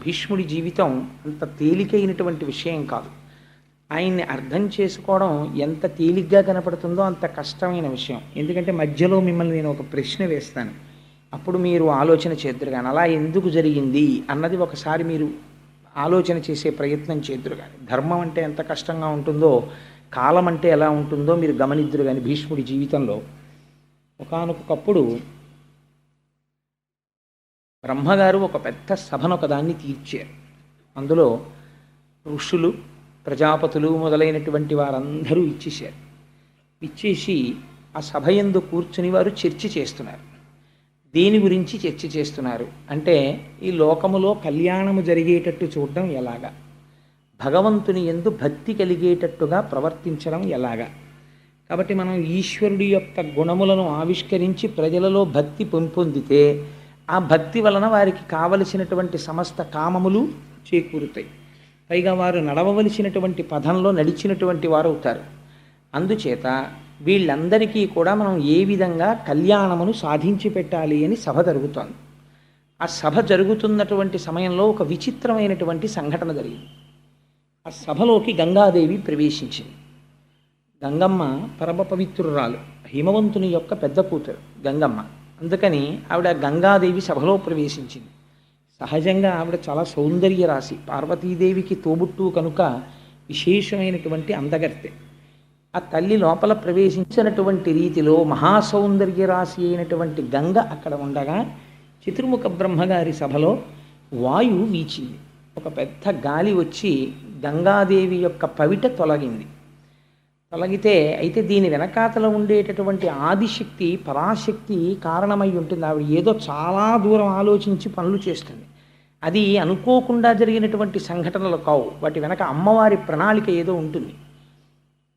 భీష్ముడి జీవితం అంత తేలికైనటువంటి విషయం కాదు. ఆయన్ని అర్థం చేసుకోవడం ఎంత తేలిగ్గా కనపడుతుందో అంత కష్టమైన విషయం. ఎందుకంటే మధ్యలో మిమ్మల్ని నేను ఒక ప్రశ్న వేస్తాను, అప్పుడు మీరు ఆలోచన చేద్దురు కానీ అలా ఎందుకు జరిగింది అన్నది ఒకసారి మీరు ఆలోచన చేసే ప్రయత్నం చేద్దురు కానీ. ధర్మం అంటే ఎంత కష్టంగా ఉంటుందో, కాలం అంటే ఎలా ఉంటుందో మీరు గమనిద్దురు కానీ. భీష్ముడి జీవితంలో ఒకానొకప్పుడు బ్రహ్మగారు ఒక పెద్ద సభను ఒకదాన్ని తీర్చారు. అందులో ఋషులు, ప్రజాపతులు మొదలైనటువంటి వారందరూ ఇచ్చేశారు. ఇచ్చేసి ఆ సభ యందు కూర్చుని వారు చర్చ చేస్తున్నారు. దేని గురించి చర్చ చేస్తున్నారు అంటే, ఈ లోకములో కళ్యాణము జరిగేటట్టు చూడడం ఎలాగా, భగవంతుని యందు భక్తి కలిగేటట్టుగా ప్రవర్తించడం ఎలాగా. కాబట్టి మనం ఈశ్వరుడి యొక్క గుణములను ఆవిష్కరించి ప్రజలలో భక్తి పెంపొందితే ఆ భక్తి వలన వారికి కావలసినటువంటి సమస్త కామములు చేకూరుతాయి. పైగా వారు నడవవలసినటువంటి పదంలో నడిచినటువంటి వారు అవుతారు. అందుచేత వీళ్ళందరికీ కూడా మనం ఏ విధంగా కళ్యాణమును సాధించి పెట్టాలి అని సభ జరుగుతోంది. ఆ సభ జరుగుతున్నటువంటి సమయంలో ఒక విచిత్రమైనటువంటి సంఘటన జరిగింది. ఆ సభలోకి గంగాదేవి ప్రవేశించింది. గంగమ్మ పరమ పవిత్రురాలు, హిమవంతుని యొక్క పెద్ద కూతురు గంగమ్మ. అందుకని ఆవిడ గంగాదేవి సభలో ప్రవేశించింది. సహజంగా ఆవిడ చాలా సౌందర్య రాశి, పార్వతీదేవికి తోబుట్టు కనుక విశేషమైనటువంటి అందగర్తె. ఆ తల్లి లోపల ప్రవేశించినటువంటి రీతిలో మహాసౌందర్య రాశి అయినటువంటి గంగ అక్కడ ఉండగా చతుర్ముఖ బ్రహ్మగారి సభలో వాయువు వీచింది. ఒక పెద్ద గాలి వచ్చి గంగాదేవి యొక్క పవిట తొలగింది. తొలగితే అయితే దీని వెనకాతల ఉండేటటువంటి ఆదిశక్తి, పరాశక్తి కారణమై ఉంటుంది. ఆవిడ ఏదో చాలా దూరం ఆలోచించి పనులు చేస్తుంది. అది అనుకోకుండా జరిగినటువంటి సంఘటనలు కావు, వాటి వెనక అమ్మవారి ప్రణాళిక ఏదో ఉంటుంది.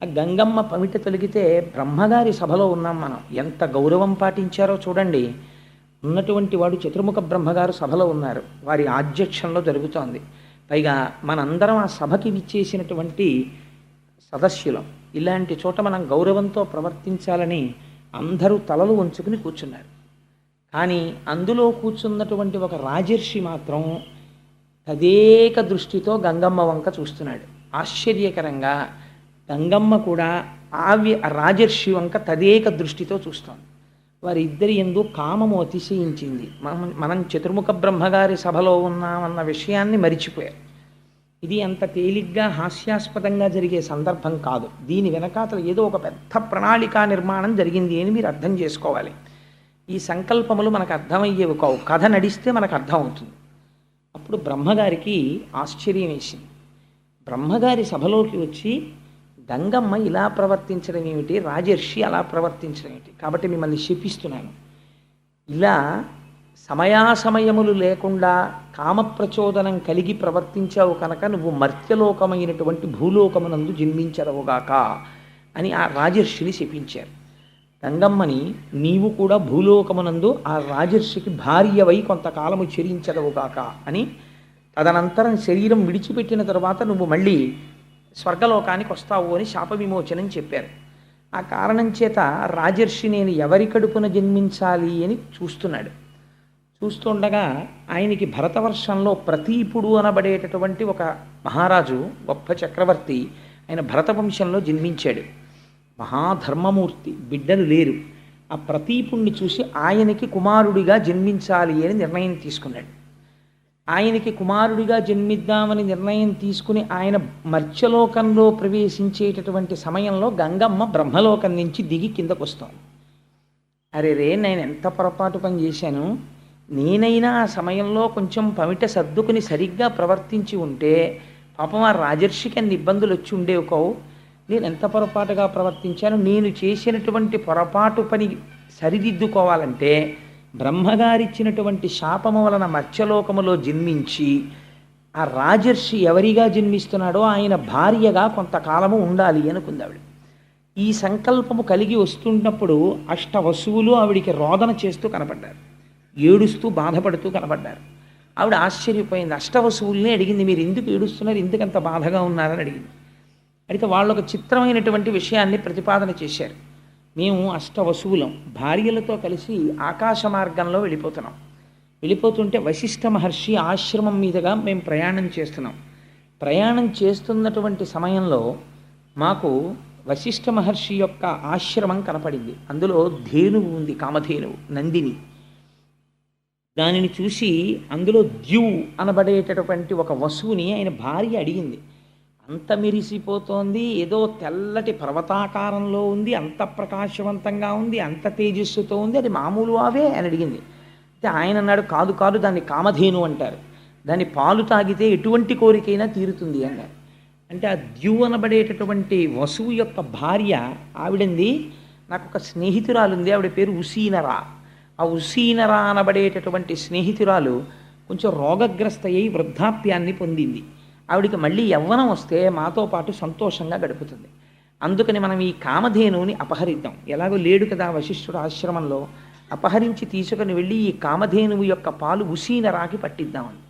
ఆ గంగమ్మ పమిట తొలగితే బ్రహ్మగారి సభలో ఉన్నాం మనం. ఎంత గౌరవం పాటించారో చూడండి. ఉన్నటువంటి వాడు చతుర్ముఖ బ్రహ్మగారు సభలో ఉన్నారు, వారి ఆధ్యక్షంలో జరుగుతోంది. పైగా మనందరం ఆ సభకి విచ్చేసినటువంటి సదస్యులం. ఇలాంటి చోట మనం గౌరవంతో ప్రవర్తించాలని అందరూ తలలు వంచుకుని కూర్చున్నారు. కానీ అందులో కూర్చున్నటువంటి ఒక రాజర్షి మాత్రం తదేక దృష్టితో గంగమ్మ వంక చూస్తున్నాడు. ఆశ్చర్యకరంగా గంగమ్మ కూడా రాజర్షి వంక తదేక దృష్టితో చూస్తోంది. వారిద్దరి యందు కామము అతిశయించింది. మనం చతుర్ముఖ బ్రహ్మగారి సభలో ఉన్నామన్న విషయాన్ని మరిచిపోయారు. ఇది అంత తేలిగ్గా హాస్యాస్పదంగా జరిగే సందర్భం కాదు. దీని వెనకాతల ఏదో ఒక పెద్ద ప్రణాళికా నిర్మాణం జరిగింది అని మీరు అర్థం చేసుకోవాలి. ఈ సంకల్పములు మనకు అర్థమయ్యేవి కావు, కథ నడిస్తే మనకు అర్థం అవుతుంది. అప్పుడు బ్రహ్మగారికి ఆశ్చర్యం వేసింది. బ్రహ్మగారి సభలోకి వచ్చి గంగమ్మ ఇలా ప్రవర్తించడం ఏమిటి, రాజర్షి అలా ప్రవర్తించడం ఏమిటి, కాబట్టి మిమ్మల్ని శపిస్తున్నాను. ఇలా సమయాసమయములు లేకుండా కామప్రచోదనం కలిగి ప్రవర్తించావు కనుక నువ్వు మర్త్యలోకమైనటువంటి భూలోకమునందు జన్మించరవుగాక అని ఆ రాజర్షిని శపించారు. గంగమ్మని నీవు కూడా భూలోకమునందు ఆ రాజర్షికి భార్యవై కొంతకాలము చెరించరవుగాక అని, తదనంతరం శరీరం విడిచిపెట్టిన తర్వాత నువ్వు మళ్ళీ స్వర్గలోకానికి వస్తావు అని శాప విమోచనం చెప్పారు. ఆ కారణం చేత రాజర్షి నేను ఎవరి కడుపున జన్మించాలి అని చూస్తున్నాడు. చూస్తుండగా ఆయనకి భరతవర్షంలో ప్రతీపుడు అనబడేటటువంటి ఒక మహారాజు, గొప్ప చక్రవర్తి, ఆయన భరతవంశంలో జన్మించాడు. మహాధర్మమూర్తి, బిడ్డలు లేరు. ఆ ప్రతీపుణ్ణి చూసి ఆయనకి కుమారుడిగా జన్మించాలి అని నిర్ణయం తీసుకున్నాడు. ఆయనకి కుమారుడిగా జన్మిద్దామని నిర్ణయం తీసుకుని ఆయన మర్త్యలోకంలో ప్రవేశించేటటువంటి సమయంలో గంగమ్మ బ్రహ్మలోకం నుంచి దిగి కిందకు వస్తాను. అరే నేను ఎంత పొరపాటు పని చేశాను, నేనైనా ఆ సమయంలో కొంచెం పమిట సర్దుకుని సరిగ్గా ప్రవర్తించి ఉంటే పాపం ఆ రాజర్షికి అన్ని ఇబ్బందులు వచ్చి ఉండేవి కావు. నేను ఎంత పొరపాటుగా ప్రవర్తించాను. నేను చేసినటువంటి పొరపాటు పని సరిదిద్దుకోవాలంటే బ్రహ్మగారిచ్చినటువంటి శాపము వలన మత్స్యలోకములో జన్మించి ఆ రాజర్షి ఎవరిగా జన్మిస్తున్నాడో ఆయన భార్యగా కొంతకాలము ఉండాలి అనుకుందావిడ. ఈ సంకల్పము కలిగి వస్తున్నప్పుడు అష్టవసువులు ఆవిడికి రోదన చేస్తూ కనపడ్డారు, ఏడుస్తూ బాధపడుతూ కనపడ్డారు. ఆవిడ ఆశ్చర్యపోయింది. అష్టవసువుల్ని అడిగింది, మీరు ఎందుకు ఏడుస్తున్నారు, ఎందుకంత బాధగా ఉన్నారని అడిగింది. అయితే వాళ్ళు ఒక చిత్రమైనటువంటి విషయాన్ని ప్రతిపాదన చేశారు. మేము అష్టవసువులం, భార్యలతో కలిసి ఆకాశ మార్గంలో వెళ్ళిపోతున్నాం. వెళ్ళిపోతుంటే వశిష్ఠ మహర్షి ఆశ్రమం మీదుగా మేము ప్రయాణం చేస్తున్నాం. ప్రయాణం చేస్తున్నటువంటి సమయంలో మాకు వశిష్ఠ మహర్షి యొక్క ఆశ్రమం కనపడింది. అందులో ధేనువు ఉంది, కామధేనువు నందిని. దానిని చూసి అందులో ద్యు అనబడేటటువంటి ఒక వస్తువుని ఆయన భార్య అడిగింది. అంత మెరిసిపోతోంది, ఏదో తెల్లటి పర్వతాకారంలో ఉంది, అంత ప్రకాశవంతంగా ఉంది, అంత తేజస్సుతో ఉంది, అది మామూలు అవే అని అడిగింది. అయితే ఆయన అన్నాడు, కాదు కాదు, దాన్ని కామధేను అంటారు, దాన్ని పాలు తాగితే ఎటువంటి కోరికైనా తీరుతుంది అన్నారు. అంటే ఆ ద్యు అనబడేటటువంటి వసువు యొక్క భార్య ఆవిడంది, నాకు ఒక స్నేహితురాలు ఉంది, ఆవిడ పేరు ఉసీనరా. ఆ ఉసీనరా అనబడేటటువంటి స్నేహితురాలు కొంచెం రోగగ్రస్త అయి వృద్ధాప్యాన్ని పొందింది. ఆవిడికి మళ్ళీ యవ్వనం వస్తే మాతో పాటు సంతోషంగా గడుపుతుంది. అందుకని మనం ఈ కామధేనువుని అపహరిద్దాం. ఎలాగో లేడు కదా వశిష్ఠుడు ఆశ్రమంలో, అపహరించి తీసుకుని వెళ్ళి ఈ కామధేనువు యొక్క పాలు ఉసీనరాకి పట్టిద్దామని.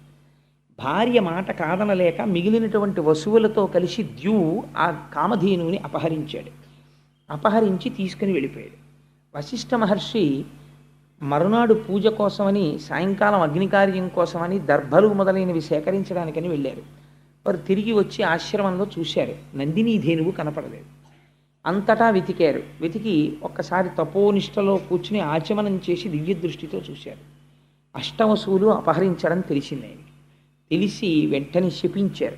భార్య మాట కాదనలేక మిగిలినటువంటి వసువులతో కలిసి ద్యు ఆ కామధేనువుని అపహరించాడు. అపహరించి తీసుకుని వెళ్ళిపోయాడు. వశిష్ఠ మహర్షి మరునాడు పూజ కోసమని, సాయంకాలం అగ్నికార్యం కోసమని దర్భలు మొదలైనవి సేకరించడానికని వెళ్ళారు. వారు తిరిగి వచ్చి ఆశ్రమంలో చూశారు, నందినీ ధేనువు కనపడలేదు. అంతటా వెతికారు. వెతికి ఒక్కసారి తపోనిష్టలో కూర్చుని ఆచమనం చేసి దివ్య దృష్టితో చూశారు. అష్టవసువులు అపహరించడం తెలిసింది ఆయనకి. తెలిసి వెంటనే శపించారు.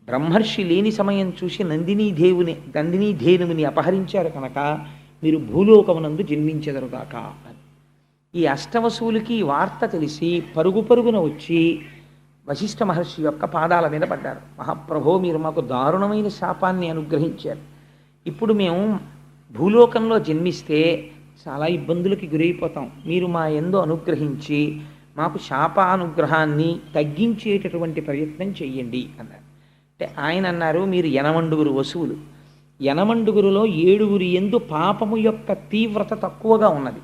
బ్రహ్మర్షి లేని సమయం చూసి నందినీ ధేనువుని అపహరించారు కనుక మీరు భూలోకమునందు జన్మించెదరుగాక అని. ఈ అష్టవసువులకి వార్త తెలిసి పరుగు పరుగున వచ్చి వశిష్ఠ మహర్షి యొక్క పాదాల మీద పడ్డారు. మహాప్రభో, మీరు మాకు దారుణమైన శాపాన్ని అనుగ్రహించారు. ఇప్పుడు మేము భూలోకంలో జన్మిస్తే చాలా ఇబ్బందులకి గురైపోతాం. మీరు మా యందు అనుగ్రహించి మాకు శాపానుగ్రహాన్ని తగ్గించేటటువంటి ప్రయత్నం చెయ్యండి అన్నారు. అంటే ఆయన అన్నారు, మీరు 80 వసువులు, 80లో 7 యందు పాపము యొక్క తీవ్రత తక్కువగా ఉన్నది.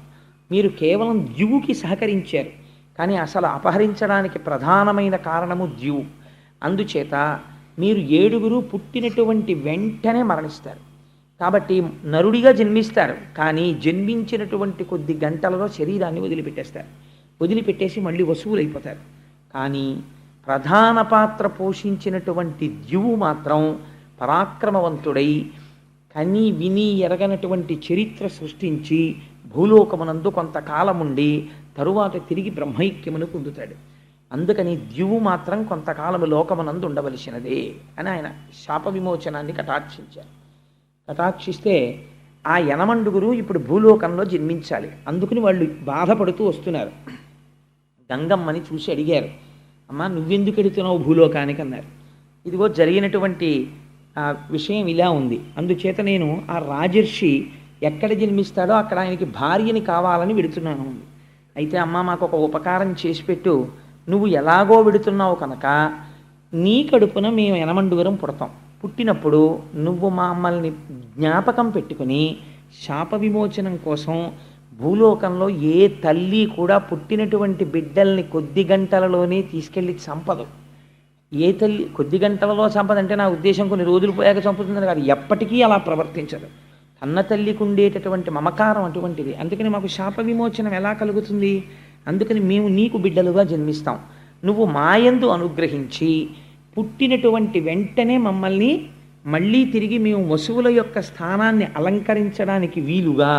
మీరు కేవలం ద్యువుకి సహకరించారు, కానీ అసలు అపహరించడానికి ప్రధానమైన కారణము ద్యువు. అందుచేత మీరు 7 పుట్టినటువంటి వెంటనే మరణిస్తారు. కాబట్టి నరుడిగా జన్మిస్తారు, కానీ జన్మించినటువంటి కొద్ది గంటలలో శరీరాన్ని వదిలిపెట్టేస్తారు. వదిలిపెట్టేసి మళ్ళీ వసువులు అయిపోతారు. కానీ ప్రధాన పాత్ర పోషించినటువంటి ద్యువు మాత్రం పరాక్రమవంతుడై కని విని ఎరగనటువంటి చరిత్ర సృష్టించి భూలోకమునందు కొంతకాలముండి తరువాత తిరిగి బ్రహ్మైక్యమును పొందుతాడు. అందుకని ద్యువు మాత్రం కొంతకాలము లోకమునందు ఉండవలసినదే అని ఆయన శాప విమోచనాన్ని కటాక్షించారు. కటాక్షిస్తే ఆ 80 ఇప్పుడు భూలోకంలో జన్మించాలి. అందుకని వాళ్ళు బాధపడుతూ వస్తున్నారు. గంగమ్మని చూసి అడిగారు, అమ్మా నువ్వెందుకు ఎడుతున్నావు భూలోకానికి అన్నారు. ఇదిగో జరిగినటువంటి విషయం ఇలా ఉంది, అందుచేత నేను ఆ రాజర్షి ఎక్కడ జన్మిస్తాడో అక్కడ ఆయనకి భార్యని కావాలని వెడుతున్నాను. అయితే అమ్మ మాకు ఒక ఉపకారం చేసి పెట్టు, నువ్వు ఎలాగో వెడుతున్నావు కనుక నీ కడుపున మేము 80 పుడతాం. పుట్టినప్పుడు నువ్వు మమ్మల్ని జ్ఞాపకం పెట్టుకుని శాప విమోచనం కోసం భూలోకంలో ఏ తల్లి కూడా పుట్టినటువంటి బిడ్డల్ని కొద్ది గంటలలోనే తీసుకెళ్ళి చంపదు. ఏ తల్లి కొద్ది గంటలలో చంపదంటే నా ఉద్దేశం కొన్ని రోజులు పోయాక చంపుతుందని కాదు, ఎప్పటికీ అలా ప్రవర్తించదు. కన్న తల్లికి ఉండేటటువంటి మమకారం అటువంటిది. అందుకని మాకు శాప విమోచనం ఎలా కలుగుతుంది? అందుకని మేము నీకు బిడ్డలుగా జన్మిస్తాం. నువ్వు మాయందు అనుగ్రహించి పుట్టినటువంటి వెంటనే మమ్మల్ని మళ్ళీ తిరిగి మేము వసువుల యొక్క స్థానాన్ని అలంకరించడానికి వీలుగా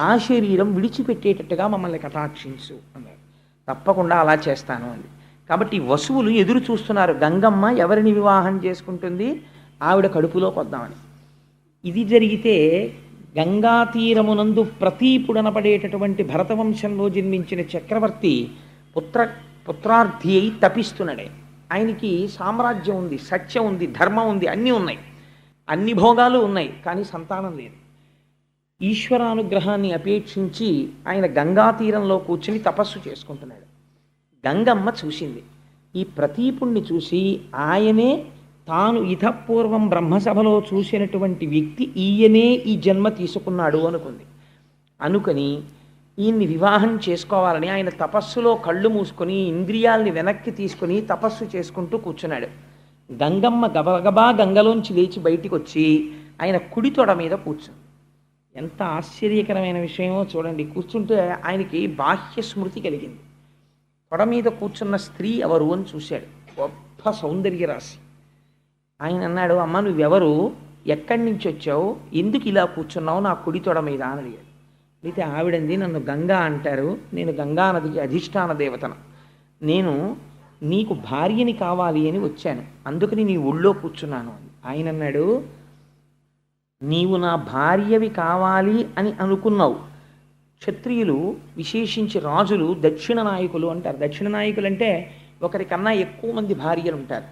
ఆ శరీరం విడిచిపెట్టేటట్టుగా మమ్మల్ని కటాక్షించు అన్నారు. తప్పకుండా అలా చేస్తాను అంది. కాబట్టి వసువులు ఎదురు చూస్తున్నారు, గంగమ్మ ఎవరిని వివాహం చేసుకుంటుంది, ఆవిడ కడుపులోకి వద్దామని. ఇది జరిగితే గంగా తీరమునందు ప్రతీపుడనపడేటటువంటి భరతవంశంలో జన్మించిన చక్రవర్తి పుత్రార్థి అయి తపిస్తున్నాడే. ఆయనకి సామ్రాజ్యం ఉంది, సత్యం ఉంది, ధర్మం ఉంది, అన్నీ ఉన్నాయి, అన్ని భోగాలు ఉన్నాయి, కానీ సంతానం లేదు. ఈశ్వరానుగ్రహాన్ని అపేక్షించి ఆయన గంగా తీరంలో కూర్చుని తపస్సు చేసుకుంటున్నాడు. గంగమ్మ చూసింది. ఈ ప్రతీపుణ్ణి చూసి ఆయనే తాను ఇతపూర్వం బ్రహ్మసభలో చూసినటువంటి వ్యక్తి ఈయనే ఈ జన్మ తీసుకున్నాడు అనుకుని ఈయన్ని వివాహం చేసుకోవాలని ఆయన తపస్సులో కళ్ళు మూసుకొని ఇంద్రియాల్ని వెనక్కి తీసుకుని తపస్సు చేసుకుంటూ కూర్చున్నాడు. గంగమ్మ గబగబా గంగలోంచి లేచి బయటికి వచ్చి ఆయన కుడి తొడ మీద కూర్చుంది. ఎంత ఆశ్చర్యకరమైన విషయమో చూడండి. కూర్చుంటే ఆయనకి బాహ్య స్మృతి కలిగింది. తొడ మీద కూర్చున్న స్త్రీ ఎవరు అని చూశాడు. గొప్ప సౌందర్య రాశి. ఆయన అన్నాడు, అమ్మ నువ్వెవరు, ఎక్కడి నుంచి వచ్చావు, ఎందుకు ఇలా కూర్చున్నావు నా కుడి తొడ మీద అని అడిగాడు. అయితే ఆవిడంది, నన్ను గంగా అంటారు, నేను గంగా నదికి అధిష్టాన దేవతను, నేను నీకు భార్యని కావాలి అని వచ్చాను, అందుకని నీ ఒళ్ళో కూర్చున్నాను అని. ఆయన అన్నాడు, నీవు నా భార్యవి కావాలి అని అనుకున్నావు. క్షత్రియులు, విశేషించి రాజులు దక్షిణ నాయకులు అంటారు. దక్షిణ నాయకులు అంటే ఒకరికన్నా ఎక్కువ మంది భార్యలు ఉంటారు.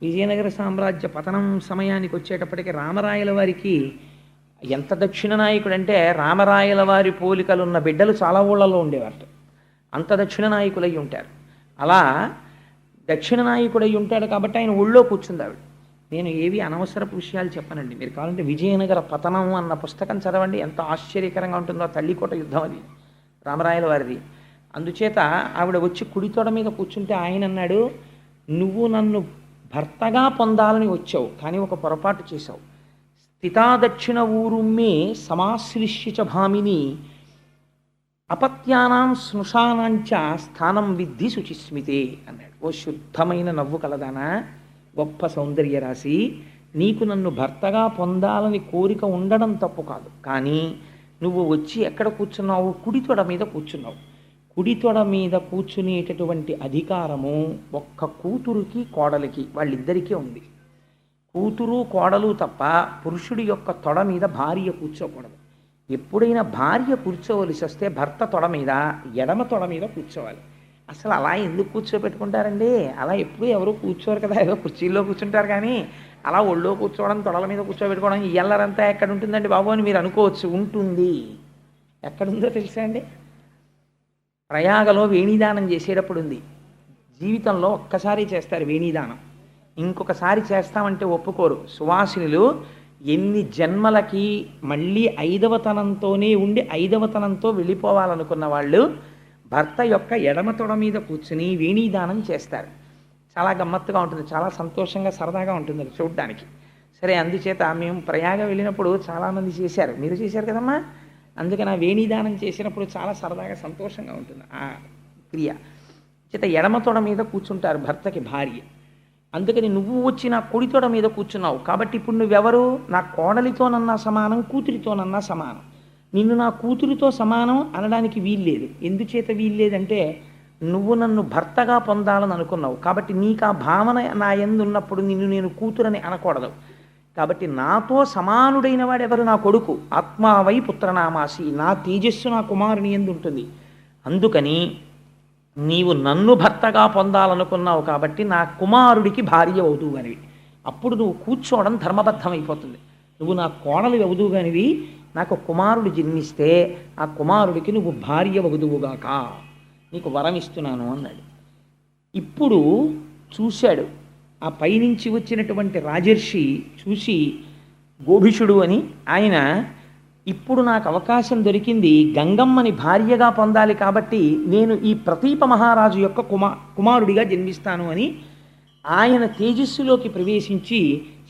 విజయనగర సామ్రాజ్య పతనం సమయానికి వచ్చేటప్పటికి రామరాయల వారికి ఎంత దక్షిణ నాయకుడు అంటే రామరాయల వారి పోలికలున్న బిడ్డలు చాలా ఊళ్ళలో ఉండేవారు. అంత దక్షిణ నాయకులై ఉంటారు. అలా దక్షిణ నాయకుడై ఉంటాడు కాబట్టి ఆయన ఒళ్ళో కూర్చుంది ఆవిడ. నేను ఏవి అనవసరపు విషయాలు చెప్పనండి, మీరు కావాలంటే విజయనగర పతనం అన్న పుస్తకం చదవండి, ఎంత ఆశ్చర్యకరంగా ఉంటుందో. తల్లికోట యుద్ధం అది రామరాయల వారిది. అందుచేత ఆవిడ వచ్చి కుడి తొడ మీద కూర్చుంటే ఆయన అన్నాడు, నువ్వు నన్ను భర్తగా పొందాలని వచ్చావు, కానీ ఒక పొరపాటు చేశావు. స్థితాదక్షిణ ఊరుమ్మే సమాశ్లిష్య భామిని అపత్యానాం స్నుషానాంచ స్థానం విద్ధి శుచిస్మితే అన్నాడు. ఓ శుద్ధమైన నవ్వు కలదానా, గొప్ప సౌందర్య రాశి, నీకు నన్ను భర్తగా పొందాలని కోరిక ఉండడం తప్పు కాదు, కానీ నువ్వు వచ్చి ఎక్కడ కూర్చున్నావు, కుడి తొడ మీద కూర్చున్నావు. కుడి తొడ మీద కూర్చునేటటువంటి అధికారము ఒక్క కూతురుకి కోడలికి వాళ్ళిద్దరికీ ఉంది. కూతురు కోడలు తప్ప పురుషుడి యొక్క తొడ మీద భార్య కూర్చోకూడదు. ఎప్పుడైనా భార్య కూర్చోవలసి వస్తే భర్త తొడ మీద, ఎడమ తొడ మీద కూర్చోవాలి. అసలు అలా ఎందుకు కూర్చోబెట్టుకుంటారండి? అలా ఎప్పుడు ఎవరు కూర్చోరు కదా, ఏదో కుర్చీల్లో కూర్చుంటారు, కానీ అలా ఒళ్ళో కూర్చోవడం, తొడల మీద కూర్చోబెట్టుకోవడం ఎల్లరంతా ఎక్కడ ఉంటుందండి బాబు అని మీరు అనుకోవచ్చు. ఉంటుంది. ఎక్కడుందో తెలుసా అండి? ప్రయాగలో వేణీదానం చేసేటప్పుడు ఉంది. జీవితంలో ఒక్కసారి చేస్తారు వేణీదానం, ఇంకొకసారి చేస్తామంటే ఒప్పుకోరు. సువాసినులు ఎన్ని జన్మలకి మళ్ళీ ఐదవతనంతోనే ఉండి ఐదవతనంతో వెళ్ళిపోవాలనుకున్న వాళ్ళు భర్త యొక్క ఎడమ తొడ మీద కూర్చుని వేణీదానం చేస్తారు. చాలా గమ్మత్తుగా ఉంటుంది, చాలా సంతోషంగా సరదాగా ఉంటుంది అది చూడడానికి. సరే, అందుచేత మేము ప్రయాగ వెళ్ళినప్పుడు చాలామంది చేశారు, మీరు చేశారు కదమ్మా, అందుకని ఆ వేణీదానం చేసినప్పుడు చాలా సరదాగా సంతోషంగా ఉంటుంది ఆ క్రియ. చేత ఎడమ తొడ మీద కూర్చుంటారు భర్తకి భార్య. అందుకని నువ్వు వచ్చి నా కుడి తొడ మీద కూర్చున్నావు కాబట్టి ఇప్పుడు నువ్వెవరు, నా కోడలితోనన్నా సమానం, కూతురితోనన్నా సమానం. నిన్ను నా కూతురితో సమానం అనడానికి వీల్లేదు. ఎందుచేత వీల్లేదంటే నువ్వు నన్ను భర్తగా పొందాలని అనుకున్నావు కాబట్టి నీకు ఆ భావన నా యందు ఉన్నప్పుడు నిన్ను నేను కూతురని అనకూడదు. కాబట్టి నాతో సమానుడైన వాడెవరు, నా కొడుకు. ఆత్మావై పుత్రనామాసి, నా తేజస్సు నా కుమారుని యందు ఉంటుంది. అందుకని నీవు నన్ను భర్తగా పొందాలనుకున్నావు కాబట్టి నా కుమారుడికి భార్య అవుదువుగానివి. అప్పుడు నువ్వు కూర్చోవడం ధర్మబద్ధమైపోతుంది. నువ్వు నా కోడలు అవుదువుగానివి, నాకు కుమారుడు జన్మిస్తే ఆ కుమారుడికి నువ్వు భార్య అవుదువుగాక, నీకు వరం ఇస్తున్నాను అన్నాడు. ఇప్పుడు చూశాడు ఆ పైనుంచి వచ్చినటువంటి రాజర్షి చూసి, గోభిషుడు అని ఆయన, ఇప్పుడు నాకు అవకాశం దొరికింది గంగమ్మని భార్యగా పొందాలి కాబట్టి నేను ఈ ప్రతీప మహారాజు యొక్క కుమారుడిగా జన్మిస్తాను అని ఆయన తేజస్సులోకి ప్రవేశించి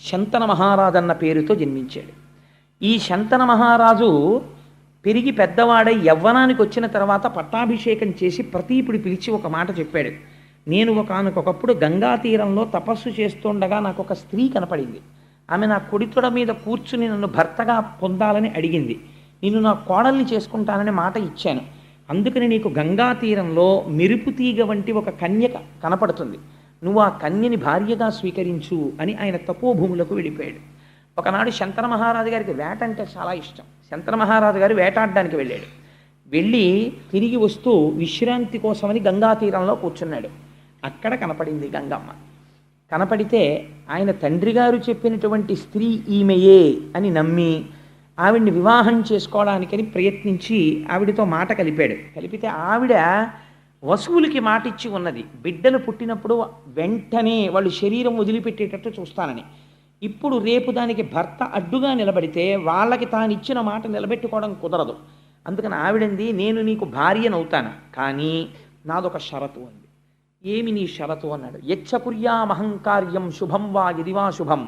శంతన మహారాజు అన్న పేరుతో జన్మించాడు. ఈ శంతన మహారాజు పెరిగి పెద్దవాడై యవ్వనానికి వచ్చిన తర్వాత పట్టాభిషేకం చేసి ప్రతీపుడు పిలిచి ఒక మాట చెప్పాడు. నేను ఒకనకొకప్పుడు గంగా తీరంలో తపస్సు చేస్తుండగా నాకు ఒక స్త్రీ కనపడింది. ఆమె నా కుడితొడ మీద కూర్చుని నన్ను భర్తగా పొందాలని అడిగింది. నేను నా కోడల్ని చేసుకుంటానని మాట ఇచ్చాను. అందుకని నీకు గంగా తీరంలో మెరుపు తీగ వంటి ఒక కన్య కనపడుతుంది, నువ్వు ఆ కన్యని భార్యగా స్వీకరించు అని ఆయన తపోభూములకు వెళ్ళిపోయాడు. ఒకనాడు శంతన మహారాజు గారికి వేట అంటే చాలా ఇష్టం. శంతన మహారాజు గారు వేటాడడానికి వెళ్ళాడు. వెళ్ళి తిరిగి వస్తూ విశ్రాంతి కోసమని గంగా తీరంలో కూర్చున్నాడు. అక్కడ కనపడింది గంగమ్మ. కనపడితే ఆయన తండ్రి గారు చెప్పినటువంటి స్త్రీ ఈమెయే అని నమ్మి ఆవిడ్ని వివాహం చేసుకోవడానికని ప్రయత్నించి ఆవిడతో మాట కలిపాడు. కలిపితే ఆవిడ వసువులకి మాట ఇచ్చి ఉన్నది, బిడ్డలు పుట్టినప్పుడు వెంటనే వాళ్ళు శరీరం వదిలిపెట్టేటట్టు చూస్తానని. ఇప్పుడు రేపు దానికి భర్త అడ్డుగా నిలబడితే వాళ్ళకి తాను ఇచ్చిన మాట నిలబెట్టుకోవడం కుదరదు. అందుకని ఆవిడంది, నేను నీకు భార్యనవుతాను, కానీ నాదొక షరతు ఉంది. ఏమి నీ షరతు అన్నాడు. యచ్చకుర్యామహంకార్యం శుభం వా యదివా శుభం,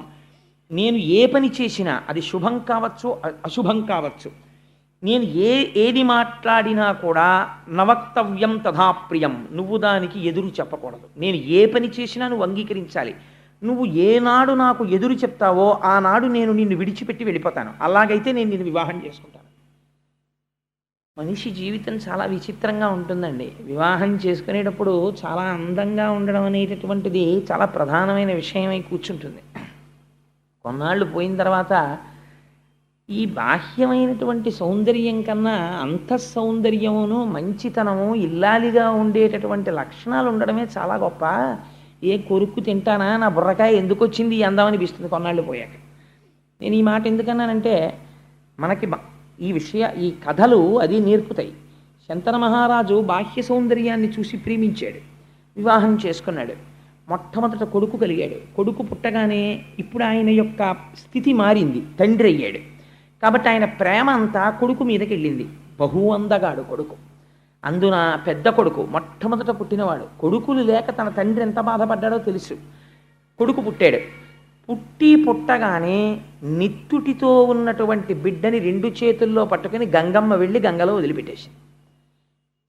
నేను ఏ పని చేసినా అది శుభం కావచ్చు అశుభం కావచ్చు, నేను ఏది మాట్లాడినా కూడా నవక్తవ్యం తథాప్రియం, నువ్వు దానికి ఎదురు చెప్పకూడదు. నేను ఏ పని చేసినా నువ్వు అంగీకరించాలి. నువ్వు ఏనాడు నాకు ఎదురు చెప్తావో ఆనాడు నేను నిన్ను విడిచిపెట్టి వెళ్ళిపోతాను. అలాగైతే నేను నిన్ను వివాహం చేసుకుంటాను. మనిషి జీవితం చాలా విచిత్రంగా ఉంటుందండి. వివాహం చేసుకునేటప్పుడు చాలా అందంగా ఉండడం అనేటటువంటిది చాలా ప్రధానమైన విషయమై కూర్చుంటుంది. కొన్నాళ్ళు పోయిన తర్వాత ఈ బాహ్యమైనటువంటి సౌందర్యం కన్నా అంతఃసౌందర్యమును మంచితనము ఇల్లాలిగా ఉండేటటువంటి లక్షణాలు ఉండడమే చాలా గొప్ప. ఏ కొరుక్కు తింటానా, నా బుర్రకాయ ఎందుకు వచ్చింది ఈ అందం అనిపిస్తుంది కొన్నాళ్ళు పోయాక. నేను ఈ మాట ఎందుకన్నానంటే మనకి ఈ కథలు అది నేర్పుతాయి. శంతన మహారాజు బాహ్య సౌందర్యాన్ని చూసి ప్రేమించాడు, వివాహం చేసుకున్నాడు. మొట్టమొదట కొడుకు కలిగాడు. కొడుకు పుట్టగానే ఇప్పుడు ఆయన యొక్క స్థితి మారింది, తండ్రి అయ్యాడు. కాబట్టి ఆయన ప్రేమ అంతా కొడుకు మీదకి వెళ్ళింది. బహు అందగాడు కొడుకు. అందున పెద్ద కొడుకు మొట్టమొదట పుట్టినవాడు. కొడుకులు లేక తన తండ్రి ఎంత బాధపడ్డాడో తెలుసు. కొడుకు పుట్టాడు. పుట్టగానే నిత్తుటితో ఉన్నటువంటి బిడ్డని 2 చేతుల్లో పట్టుకుని గంగమ్మ వెళ్ళి గంగలో వదిలిపెట్టేసింది.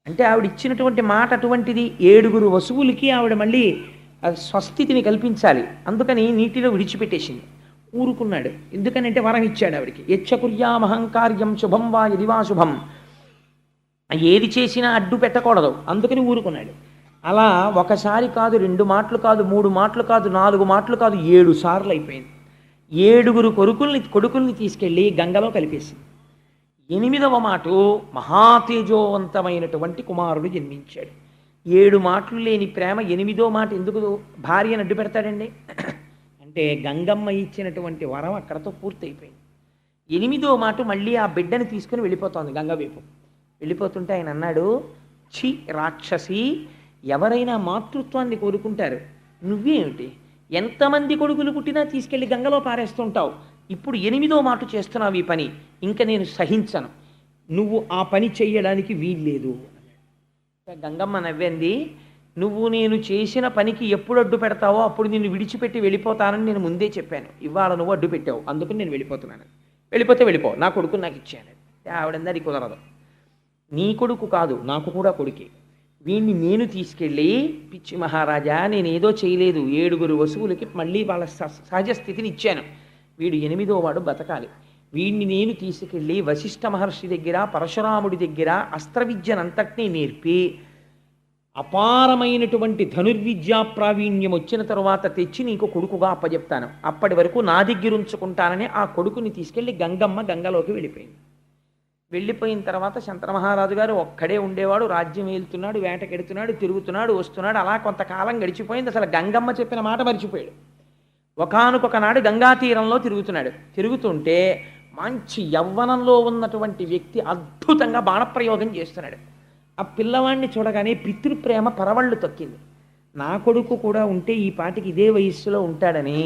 అంటే ఆవిడ ఇచ్చినటువంటి మాట అటువంటిది. 7 వసువులకి ఆవిడ మళ్ళీ స్వస్థితిని కల్పించాలి, అందుకని నీటిలో విడిచిపెట్టేసింది. ఊరుకున్నాడు. ఎందుకనంటే వరం ఇచ్చాడు ఆవిడికి. యచ్చకుర్యామహంకార్యం శుభం వా యదివా శుభం, ఏది చేసినా అడ్డు పెట్టకూడదు, అందుకని ఊరుకున్నాడు. అలా ఒకసారి కాదు, 2 మాటలు కాదు, 3 మాటలు కాదు, 4 మాటలు కాదు, 7 సార్లు అయిపోయింది. 7 కొడుకుల్ని తీసుకెళ్ళి గంగలో కలిపేసింది. 8వ మాట మహాతేజోవంతమైనటువంటి కుమారుడు జన్మించాడు. 7 మాటలు లేని ప్రేమ 8వ మాట ఎందుకు భార్యను అడ్డు పెడతాడండి? అంటే గంగమ్మ ఇచ్చినటువంటి వరం అక్కడతో పూర్తయిపోయింది. 8వ మాట మళ్ళీ ఆ బిడ్డని తీసుకుని వెళ్ళిపోతోంది గంగ వైపు. వెళ్ళిపోతుంటే ఆయన అన్నాడు, ఛీ రాక్షసి, ఎవరైనా మాతృత్వాన్ని కోరుకుంటారు, నువ్వేమిటి ఎంతమంది కొడుకులు పుట్టినా తీసుకెళ్ళి గంగలో పారేస్తుంటావు, ఇప్పుడు 8వ మాట చేస్తున్నావు ఈ పని, ఇంకా నేను సహించను, నువ్వు ఆ పని చెయ్యడానికి వీల్లేదు. గంగమ్మ నవ్వింది, నువ్వు నేను చేసిన పనికి ఎప్పుడు అడ్డు పెడతావో అప్పుడు నిన్ను విడిచిపెట్టి వెళ్ళిపోతానని నేను ముందే చెప్పాను. ఇవాళ నువ్వు అడ్డు పెట్టావు, అందుకని నేను వెళ్ళిపోతున్నాను. వెళ్ళిపో, నా కొడుకుని నాకు ఇచ్చాను. ఆవిడంది అది కుదరదు. నీ కొడుకు కాదు, నాకు కూడా కొడుకే. వీడిని నేను తీసుకెళ్ళి, పిచ్చి మహారాజా నేనేదో చేయలేదు, 7 వసువులకి మళ్ళీ వాళ్ళ సహజ స్థితిని ఇచ్చాను. వీడు 8వ వాడు బతకాలి. వీడిని నేను తీసుకెళ్ళి వశిష్ఠ మహర్షి దగ్గర, పరశురాముడి దగ్గర అస్త్రవిద్యనంతటినీ నేర్పి అపారమైనటువంటి ధనుర్విద్యా ప్రావీణ్యం వచ్చిన తరువాత తెచ్చి నీకు కొడుకుగా అప్పచెప్తాను. అప్పటి వరకు నా దగ్గర ఉంచుకుంటానని ఆ కొడుకుని తీసుకెళ్ళి గంగమ్మ గంగలోకి వెళ్ళిపోయింది. వెళ్ళిపోయిన తర్వాత శంతన మహారాజు గారు ఒక్కడే ఉండేవాడు. రాజ్యం వెళ్తున్నాడు, వేటకెడుతున్నాడు, తిరుగుతున్నాడు, వస్తున్నాడు. అలా కొంతకాలం గడిచిపోయింది. అసలు గంగమ్మ చెప్పిన మాట మర్చిపోయాడు. ఒకానొకనాడు గంగా తీరంలో తిరుగుతుంటే మంచి యవ్వనంలో ఉన్నటువంటి వ్యక్తి అద్భుతంగా బాణప్రయోగం చేస్తున్నాడు. ఆ పిల్లవాడిని చూడగానే పితృప్రేమ పరవళ్ళు తొక్కింది. నా కొడుకు కూడా ఉంటే ఈ పాటికి ఇదే వయస్సులో ఉంటాడని,